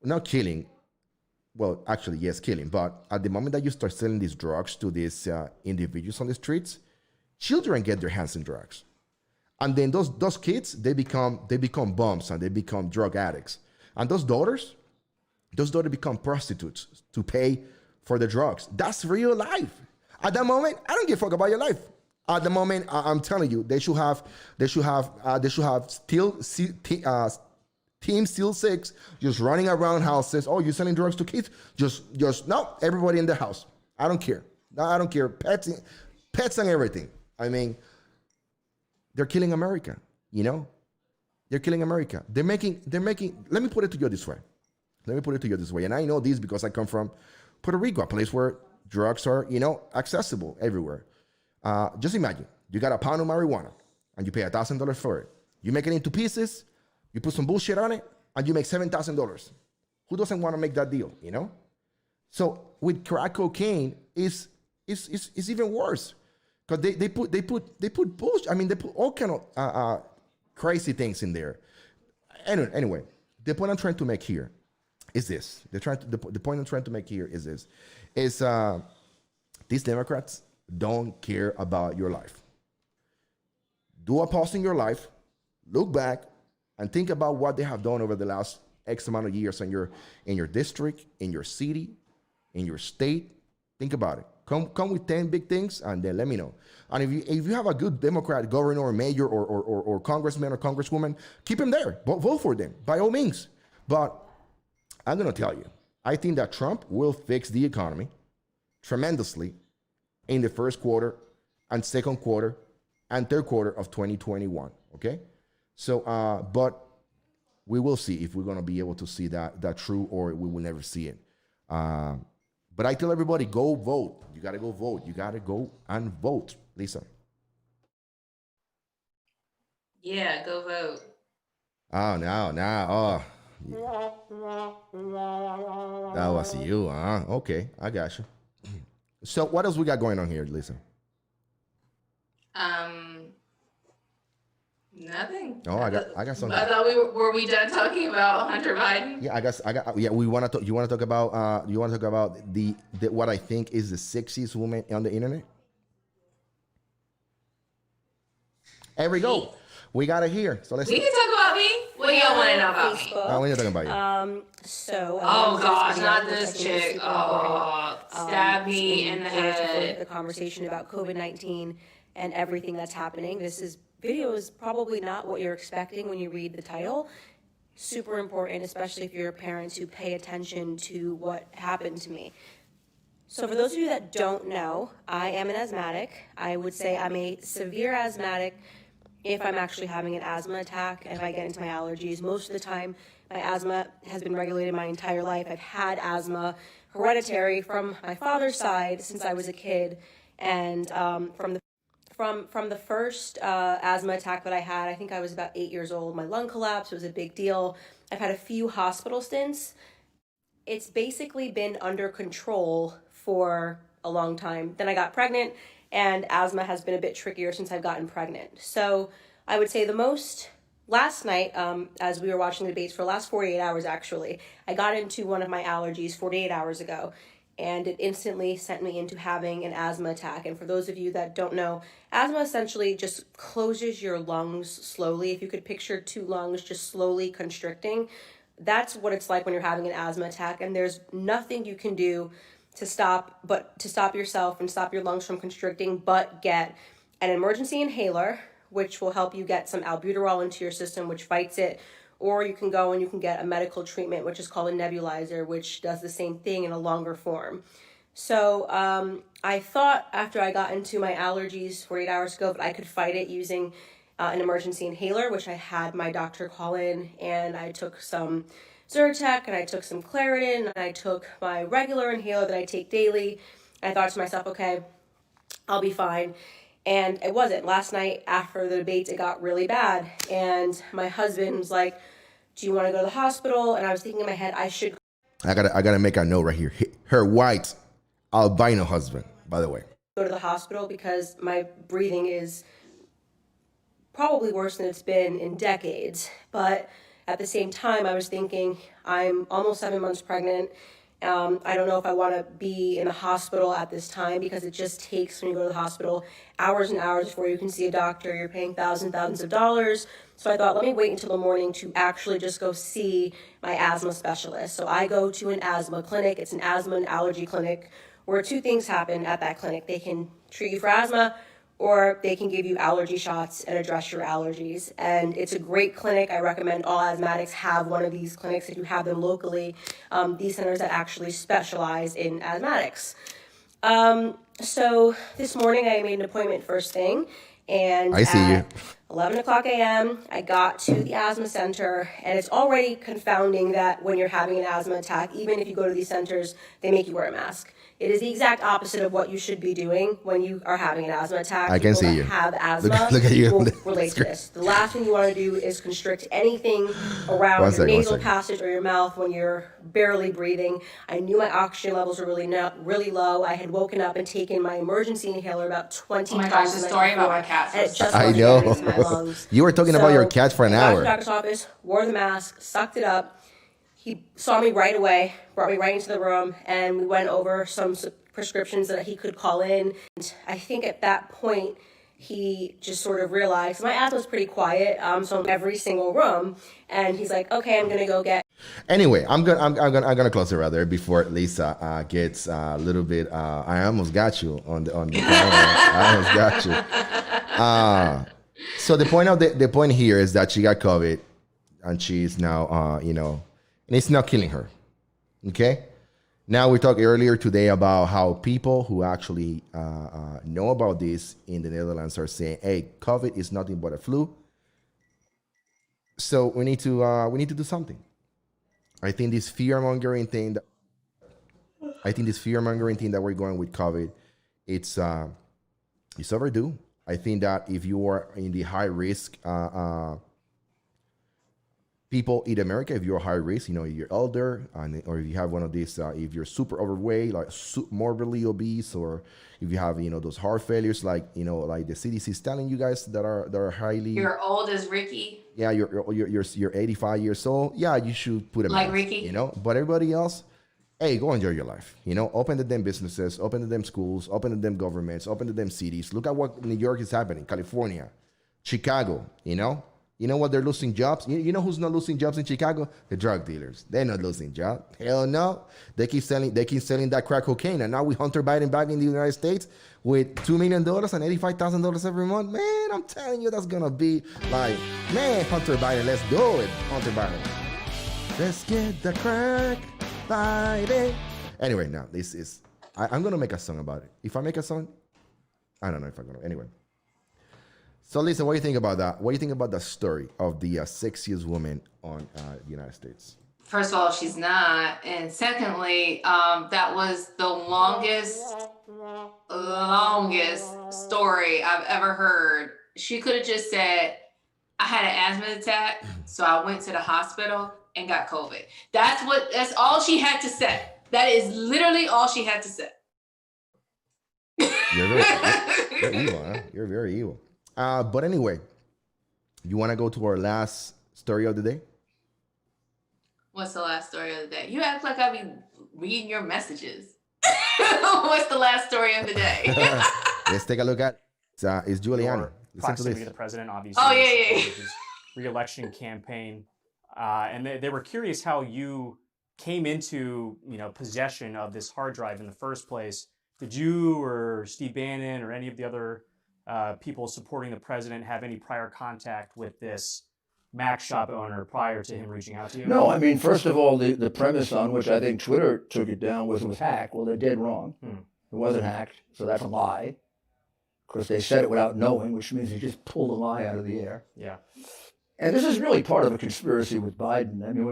not killing. Well, actually, yes, killing. But at the moment that you start selling these drugs to these individuals on the streets, children get their hands in drugs, and then those kids they become bums and they become drug addicts, and those daughters become prostitutes to pay for the drugs. That's real life. At that moment, I don't give a fuck about your life. At the moment, I'm telling you, they should have Team Steel 6 just running around houses. Oh, you're selling drugs to kids? Just no, everybody in the house. I don't care. No, I don't care. Pets and everything. I mean, they're killing America, you know? They're killing America. They're making, let me put it to you this way. And I know this because I come from Puerto Rico, a place where drugs are, you know, accessible everywhere. Just imagine, you got a pound of marijuana and you pay $1,000 for it. You make it into pieces, you put some bullshit on it, and you make $7,000. Who doesn't want to make that deal, you know? So with crack cocaine, it's even worse because they put bullshit. I mean, they put all kind of crazy things in there. Anyway, the point I'm trying to make here is this. The point I'm trying to make here is this: these Democrats don't care about your life. Do a pause in your life, look back, and think about what they have done over the last X amount of years in your district, in your city, in your state. Think about it. Come with 10 big things, and then let me know. And if you have a good Democrat governor or mayor or congressman or congresswoman, keep them there. Vote for them, by all means. But I'm going to tell you, I think that Trump will fix the economy tremendously in the first quarter and second quarter and third quarter of 2021, okay? So, but we will see if we're going to be able to see that true, or we will never see it. But I tell everybody, go vote. You got to go vote. You got to go and vote. Lisa. Yeah, go vote. Oh, now. That was you, huh? Okay, I got you. So what else we got going on here, Lisa? Nothing. Oh, I got something. I thought were we done talking about Hunter Biden? Yeah, I got. Yeah, we want to. You want to talk about? You want to talk about the what I think is the sexiest woman on the internet? Here we go. We got it here. So let's. We can talk about me. What do y'all want to know about me? What are you talking about you? So, Oh gosh, not this chick. Oh, stab me in the head. The conversation about COVID-19 and everything that's happening. Video is probably not what you're expecting when you read the title. Super important, especially if you're parents who pay attention to what happened to me. So for those of you that don't know, I am an asthmatic. I would say I'm a severe asthmatic if I'm actually having an asthma attack and if I get into my allergies. Most of the time, my asthma has been regulated my entire life. I've had asthma hereditary from my father's side since I was a kid. And from the first asthma attack that I had, I think I was about 8 years old. My lung collapsed. It was a big deal. I've had a few hospital stints. It's basically been under control for a long time. Then I got pregnant, and asthma has been a bit trickier since I've gotten pregnant. So I would say last night, as we were watching the debates for the last 48 hours, actually, I got into one of my allergies 48 hours ago, and it instantly sent me into having an asthma attack. And for those of you that don't know, asthma essentially just closes your lungs slowly. If you could picture two lungs just slowly constricting, that's what it's like when you're having an asthma attack, and there's nothing you can do to stop yourself and stop your lungs from constricting, but get an emergency inhaler, which will help you get some albuterol into your system, which fights it, or you can go and you can get a medical treatment, which is called a nebulizer, which does the same thing in a longer form. So I thought after I got into my allergies 48 hours ago that I could fight it using an emergency inhaler, which I had my doctor call in, and I took some Zyrtec, and I took some Claritin, and I took my regular inhaler that I take daily. I thought to myself, okay, I'll be fine. And it wasn't. Last night after the debates, it got really bad. And my husband was like, do you want to go to the hospital? And I was thinking in my head, I gotta make a note right here. Her white albino husband, by the way. Go to the hospital because my breathing is probably worse than it's been in decades. But at the same time, I was thinking, I'm almost 7 months pregnant. I don't know if I want to be in the hospital at this time because it just takes, when you go to the hospital, hours and hours before you can see a doctor. You're paying thousands of dollars. So I thought, let me wait until the morning to actually just go see my asthma specialist. So I go to an asthma clinic. It's an asthma and allergy clinic where two things happen at that clinic. They can treat you for asthma, or they can give you allergy shots and address your allergies. And it's a great clinic. I recommend all asthmatics have one of these clinics if you have them locally. These centers that actually specialize in asthmatics. So this morning I made an appointment first thing, and I see you. 11 o'clock a.m., I got to the asthma center, and it's already confounding that when you're having an asthma attack, even if you go to these centers, they make you wear a mask. It is the exact opposite of what you should be doing when you are having an asthma attack. I can see you. People that have asthma Look at you. will relate to this. The last thing you want to do is constrict anything around your nasal passage or your mouth when you're barely breathing. I knew my oxygen levels were really low. I had woken up and taken my emergency inhaler about 20 times. Oh my gosh, the story about my cat. And it just I wasn't know. getting into my lungs. You were talking about your cat for an I hour. went to the doctor's office, wore the mask, sucked it up. He saw me right away, brought me right into the room, and we went over some prescriptions that he could call in. And I think at that point, he just sort of realized my asthma's pretty quiet, so I'm in every single room. And he's like, "Okay, I'm gonna go get." Anyway, I'm gonna close it right there before Lisa gets a little bit. I almost got you on the camera. I almost got you. So the point here is that she got COVID, and she's now and it's not killing her. Okay. Now, we talked earlier today about how people who actually know about this in the Netherlands are saying, "Hey, COVID is nothing but a flu." So we need to do something. I think this fear mongering thing that we're going with COVID, it's overdue. I think that if you are in the high risk people in America, if you're high risk, you're older, or if you have one of these, if you're super overweight, like morbidly obese, or if you have, those heart failures, like the CDC is telling you guys that are highly. You're old as Ricky. Yeah, you're 85 years old. Yeah, you should put a like mask, Ricky. But everybody else, hey, go enjoy your life. Open the damn businesses, open the damn schools, open the damn governments, open the damn cities. Look at what New York is happening, California. Chicago, You know what? They're losing jobs. You know who's not losing jobs in Chicago? The drug dealers. They're not losing jobs. Hell no. They keep selling that crack cocaine. And now with Hunter Biden back in the United States with $2 million and $85,000 every month. Man, I'm telling you, that's gonna be like, man, Hunter Biden, let's do it. Hunter Biden. Let's get the crack, Biden. Anyway, now this is I'm gonna make a song about it. If I make a song, I don't know if I'm gonna. Anyway. So, Lisa, what do you think about that? What do you think about the story of the sexiest woman on the United States? First of all, she's not. And secondly, that was the longest story I've ever heard. She could have just said, I had an asthma attack, so I went to the hospital and got COVID. That's all she had to say. That is literally all she had to say. You're evil, huh? You're very evil. But anyway, you want to go to our last story of the day? What's the last story of the day? You act like I be reading your messages. What's the last story of the day? Let's take a look at it's Giuliani. Listen to this. The president, obviously. Oh, yeah. His re-election campaign. And they were curious how you came into possession of this hard drive in the first place. Did you or Steve Bannon or any of the other people supporting the president have any prior contact with this Mac shop owner prior to him reaching out to you? No, I mean, first of all, the premise on which I think Twitter took it down was hacked. Well, they're dead wrong. It wasn't hacked, so that's a lie. Of course, they said it without knowing, which means they just pulled a lie out of the air. Yeah. And this is really part of a conspiracy with Biden. I mean,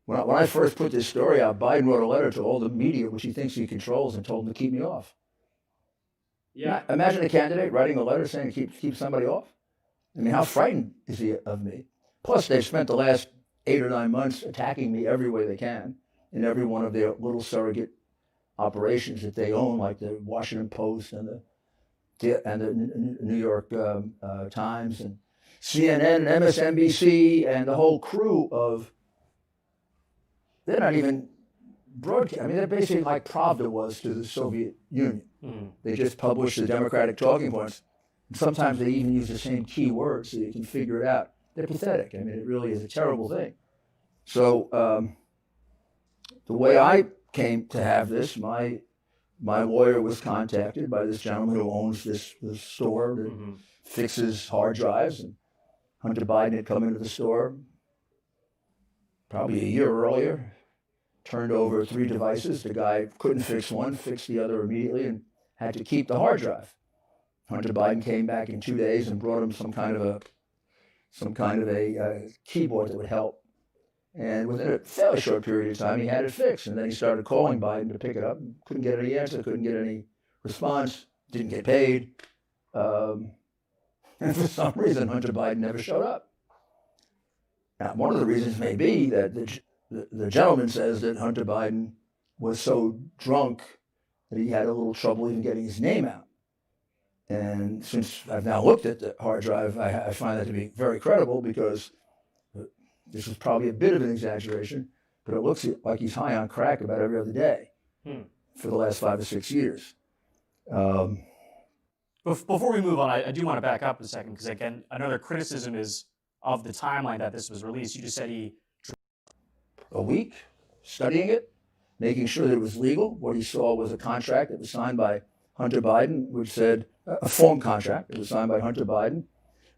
when I first put this story out, Biden wrote a letter to all the media, which he thinks he controls, and told them to keep me off. Yeah. Imagine a candidate writing a letter saying keep somebody off. I mean, how frightened is he of me? Plus, they've spent the last 8 or 9 months attacking me every way they can in every one of their little surrogate operations that they own, like the Washington Post and the New York Times and CNN and MSNBC and the whole crew of. They're not even broadcast. I mean, they're basically like Pravda was to the Soviet Union. They just publish the Democratic talking points. And sometimes they even use the same key words so you can figure it out. They're pathetic. I mean, it really is a terrible thing. So the way I came to have this, my lawyer was contacted by this gentleman who owns this store that fixes hard drives. And Hunter Biden had come into the store probably a year earlier, turned over 3 devices. The guy couldn't fix one, fixed the other immediately, and had to keep the hard drive. Hunter Biden came back in 2 days and brought him some kind of a keyboard that would help. And within a fairly short period of time, he had it fixed. And then he started calling Biden to pick it up. Couldn't get any answer, couldn't get any response, didn't get paid. And for some reason, Hunter Biden never showed up. Now, one of the reasons may be that the gentleman says that Hunter Biden was so drunk that he had a little trouble even getting his name out. And since I've now looked at the hard drive, I find that to be very credible because this is probably a bit of an exaggeration, but it looks like he's high on crack about every other day for the last 5 or 6 years. Before we move on, I do want to back up a second because, again, another criticism is of the timeline that this was released. You just said a week studying it, making sure that it was legal. What he saw was a contract that was signed by Hunter Biden, which said, a form contract that was signed by Hunter Biden,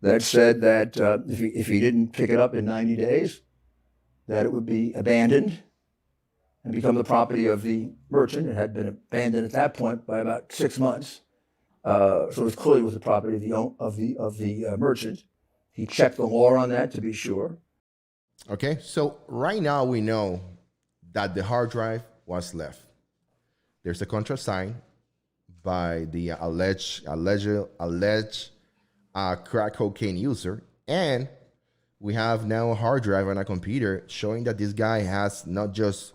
that said that if he didn't pick it up in 90 days, that it would be abandoned and become the property of the merchant. It had been abandoned at that point by about 6 months. So it was clearly was the property of the merchant. He checked the law on that to be sure. Okay, so right now we know that the hard drive was left. There's a contract signed by the alleged crack cocaine user, and we have now a hard drive on a computer showing that this guy has not just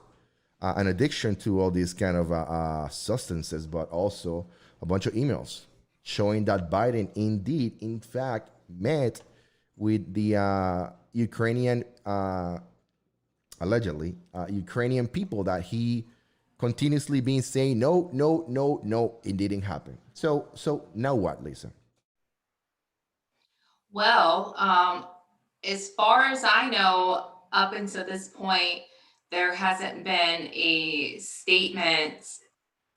an addiction to all these kind of substances, but also a bunch of emails showing that Biden indeed, in fact, met with the Ukrainian, allegedly, Ukrainian people that he continuously been saying, no, it didn't happen. So now what, Lisa? Well, as far as I know, up until this point, there hasn't been a statement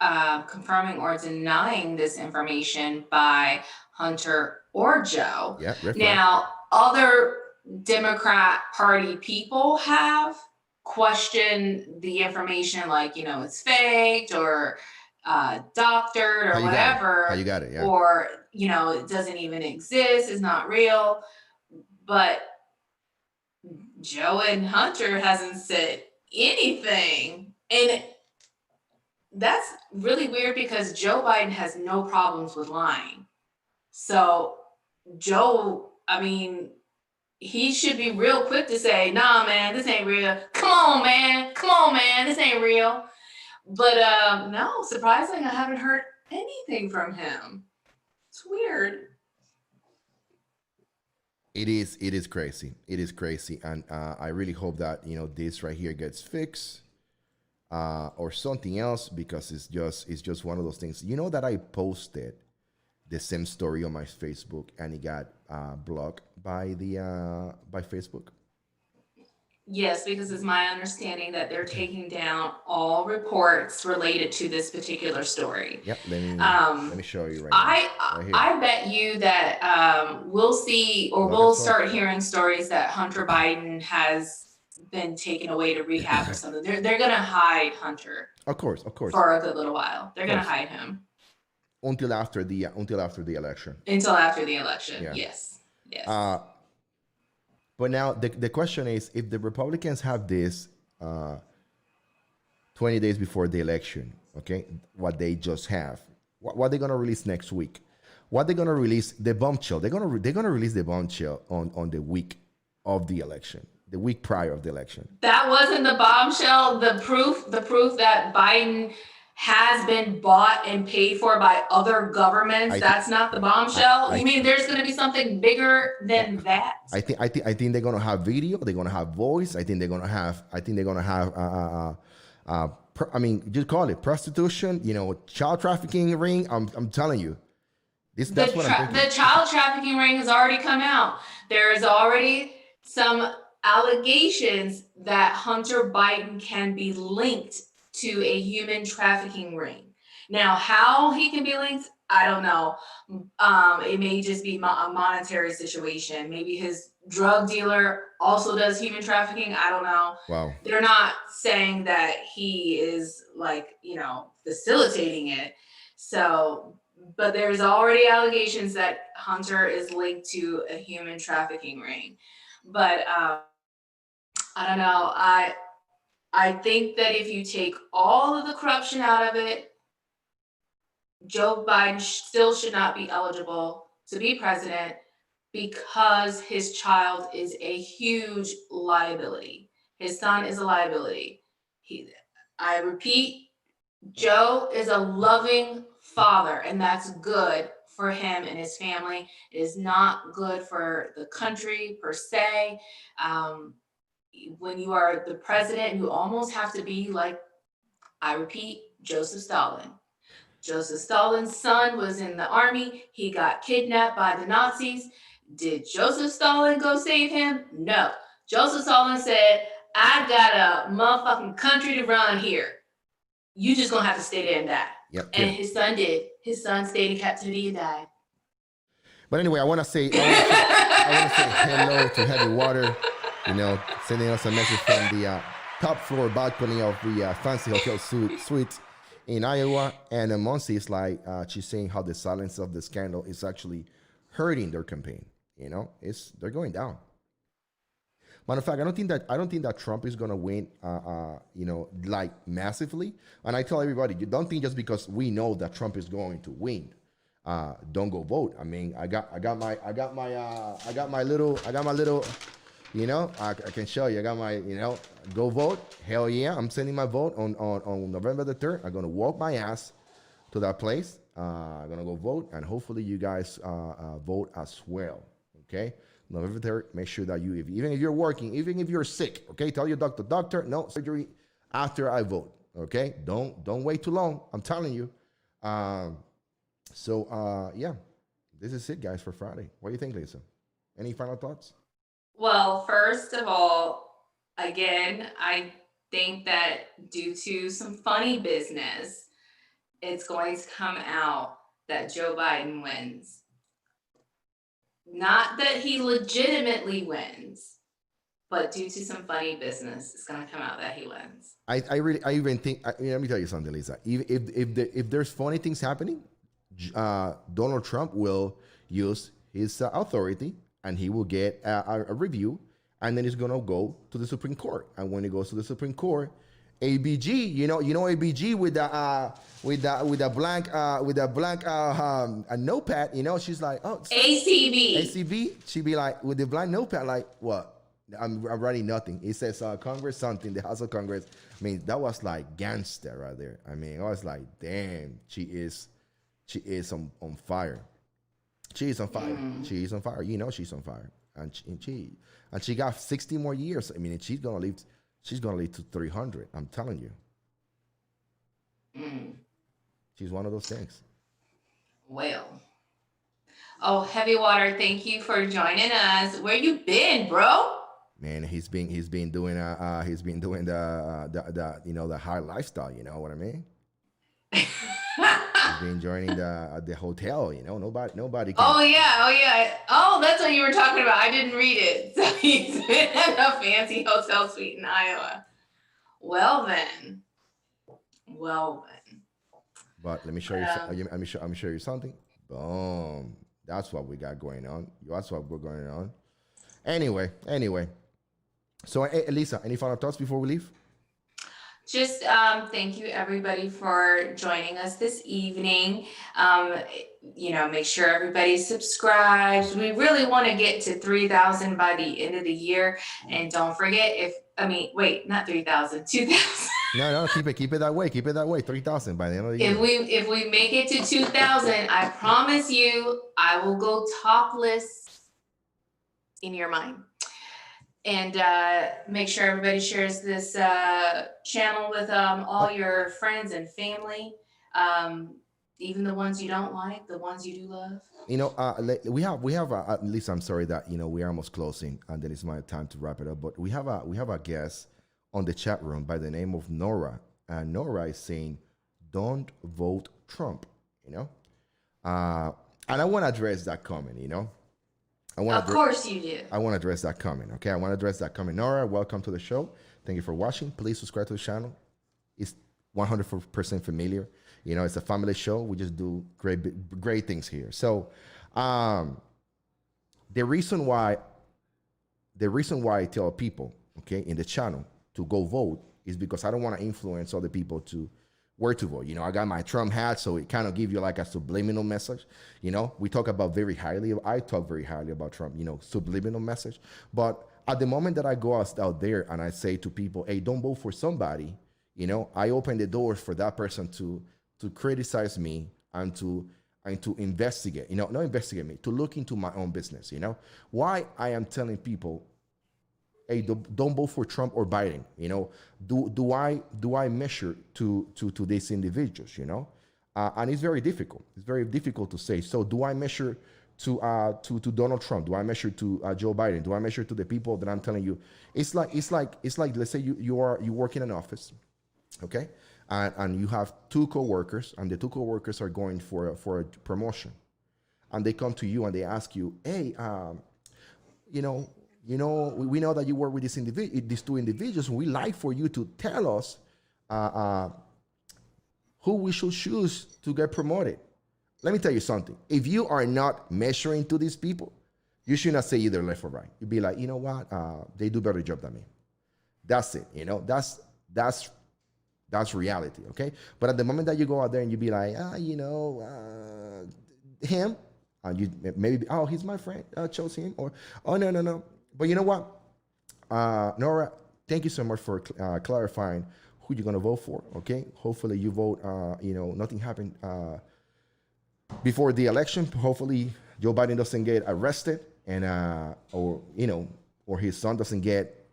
confirming or denying this information by Hunter or Joe. Yeah, red flag. Now, other Democrat Party people have questioned the information, like, it's faked or doctored How or you got it? whatever, How you got it? Yeah. or, it doesn't even exist, it's not real. But Joe and Hunter hasn't said anything. And that's really weird because Joe Biden has no problems with lying. So Joe, I mean, he should be real quick to say, nah, man, this ain't real. Come on, man. Come on, man. This ain't real. But no, surprisingly, I haven't heard anything from him. It's weird. It is crazy. It is crazy. And I really hope that, this right here gets fixed. Or something else, because it's just one of those things. You know that I posted the same story on my Facebook and it got blocked by Facebook. Yes, because it's my understanding that they're taking down all reports related to this particular story. Yep. Let me show you right now. Right here. I bet you that we'll see, or we'll start hearing stories that Hunter Biden has been taken away to rehab or something. They're gonna hide Hunter. Of course. For a good little while. They're gonna hide him. Until after the election. Until after the election. Yeah. Yes. But now the question is, if the Republicans have this 20 days before the election, okay, what they just have, what they're gonna release next week, what they're gonna release, the bombshell, they're gonna release the bombshell on the week of the election, the week prior of the election. That wasn't the bombshell. The proof that Biden has been bought and paid for by other governments. That's not the bombshell. You mean there's going to be something bigger than that? I think they're going to have video. They're going to have voice. I think they're going to have. Just call it prostitution. Child trafficking ring. I'm telling you, that's what I'm thinking. The child trafficking ring has already come out. There is already some allegations that Hunter Biden can be linked to a human trafficking ring. Now, how he can be linked, I don't know. It may just be a monetary situation. Maybe his drug dealer also does human trafficking. I don't know. Wow. They're not saying that he is facilitating it. So, but there's already allegations that Hunter is linked to a human trafficking ring. But I don't know. I think that if you take all of the corruption out of it, Joe Biden still should not be eligible to be president because his child is a huge liability. His son is a liability. I repeat, Joe is a loving father, and that's good for him and his family. It is not good for the country per se. When you are the president, you almost have to be like, I repeat, Joseph Stalin. Joseph Stalin's son was in the army. He got kidnapped by the Nazis. Did Joseph Stalin go save him? No. Joseph Stalin said, I got a motherfucking country to run here. You just gonna have to stay there and die. Yep. And his son did. His son stayed in captivity and died. But anyway, I want to say hello to Heavy Water. Sending us a message from the top floor balcony of the fancy hotel suite in Iowa. And Monsi is like, she's saying how the silence of the scandal is actually hurting their campaign. They're going down. Matter of fact, I don't think that Trump is gonna win, massively. And I tell everybody, you don't think just because we know that Trump is going to win, don't go vote. I mean, I got my little. I can show you. I got my, go vote. Hell yeah. I'm sending my vote on November the 3rd. I'm going to walk my ass to that place. I'm going to go vote. And hopefully you guys vote as well. Okay? November 3rd, make sure that even if you're working, even if you're sick, okay? Tell your doctor, no surgery after I vote. Okay? Don't wait too long. I'm telling you. Yeah. This is it, guys, for Friday. What do you think, Lisa? Any final thoughts? Well, first of all, again, I think that due to some funny business, it's going to come out that Joe Biden wins. Not that he legitimately wins, but due to some funny business, it's going to come out that he wins. I even think, let me tell you something, Lisa. If there's funny things happening, Donald Trump will use his authority and he will get a review, and then he's gonna go to the Supreme Court. And when he goes to the Supreme Court, ABG, you know ABG with the blank a notepad, she's like, oh, ACB, she'd be like with the blank notepad, like, what? I'm writing nothing. It says Congress something, the House of Congress. I mean, that was like gangster right there. I mean, I was like, damn, she is on fire. She is on fire. She is on fire. She's on fire. And she got 60 more years. I mean, she's gonna live to 300. I'm telling you. She's one of those things. Well. Oh, Heavy Water, thank you for joining us. Where you been, bro? Man, he's been doing the high lifestyle, you know what I mean? He's been joining the hotel, nobody can. Oh yeah. Oh, that's what you were talking about. I didn't read it. So he's been in a fancy hotel suite in Iowa. Well then. But let me show you. Let me show you something. Boom. That's what we got going on. That's what we're going on. Anyway. So, Elisa, any final thoughts before we leave? Just thank you everybody for joining us this evening. Make sure everybody subscribes. We really want to get to 3,000 by the end of the year. And don't forget not 3,000, 2,000. No, keep it that way. Keep it that way. 3,000 by the end of the year. If we make it to 2,000, I promise you, I will go topless in your mind. And make sure everybody shares this channel with all your friends and family, even the ones you don't like, the ones you do love. We have at least, I'm sorry that we are almost closing, and then it's my time to wrap it up. But we have a guest on the chat room by the name of Nora, and Nora is saying, "Don't vote Trump." And I want to address that comment. Of course you do. I want to address that comment. Okay, I want to address that comment. Nora, welcome to the show. Thank you for watching. Please subscribe to the channel. It's 100% familiar. It's a family show. We just do great things here. So, the reason why I tell people, okay, in the channel to go vote is because I don't want to influence other people to where to vote. I got my Trump hat, so it kind of gives you like a subliminal message. We talk about I talk very highly about Trump, subliminal message. But at the moment that I go out there and I say to people, hey, don't vote for somebody, I open the doors for that person to criticize me and to investigate, not investigate me, to look into my own business. Why I am telling people, hey, don't vote for Trump or Biden. Do I measure to these individuals? And it's very difficult. It's very difficult to say. So do I measure to Donald Trump? Do I measure to Joe Biden? Do I measure to the people that I'm telling you? It's like let's say you work in an office, okay, and you have two coworkers, and the two coworkers are going for a promotion, and they come to you and they ask you, hey, we know that you work with these two individuals, and we like for you to tell us who we should choose to get promoted. Let me tell you something. If you are not measuring to these people, you should not say either left or right. You'd be like, you know what? They do a better job than me. That's it. That's reality, okay? But at the moment that you go out there and you be like, him, and you maybe, oh, he's my friend, I chose him, or, oh, no. But you know what? Nora, thank you so much for clarifying who you're going to vote for, okay? Hopefully you vote, nothing happened before the election. Hopefully Joe Biden doesn't get arrested and, or his son doesn't get,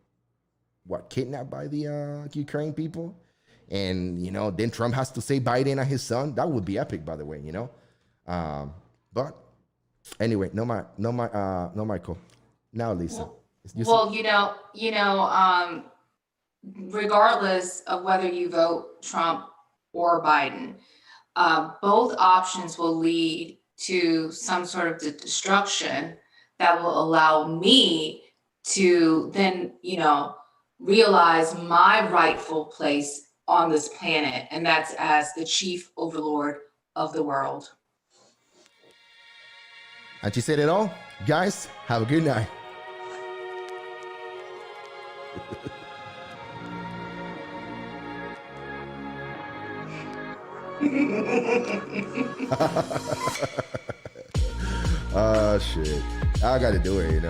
kidnapped by the Ukraine people. And, then Trump has to say Biden and his son. That would be epic, by the way, But anyway, no, Michael. Now, Lisa. You see- Well, regardless of whether you vote Trump or Biden, both options will lead to some sort of destruction that will allow me to then, realize my rightful place on this planet, and that's as the chief overlord of the world. And she said it all. Guys, have a good night. Oh, shit. I got to do it,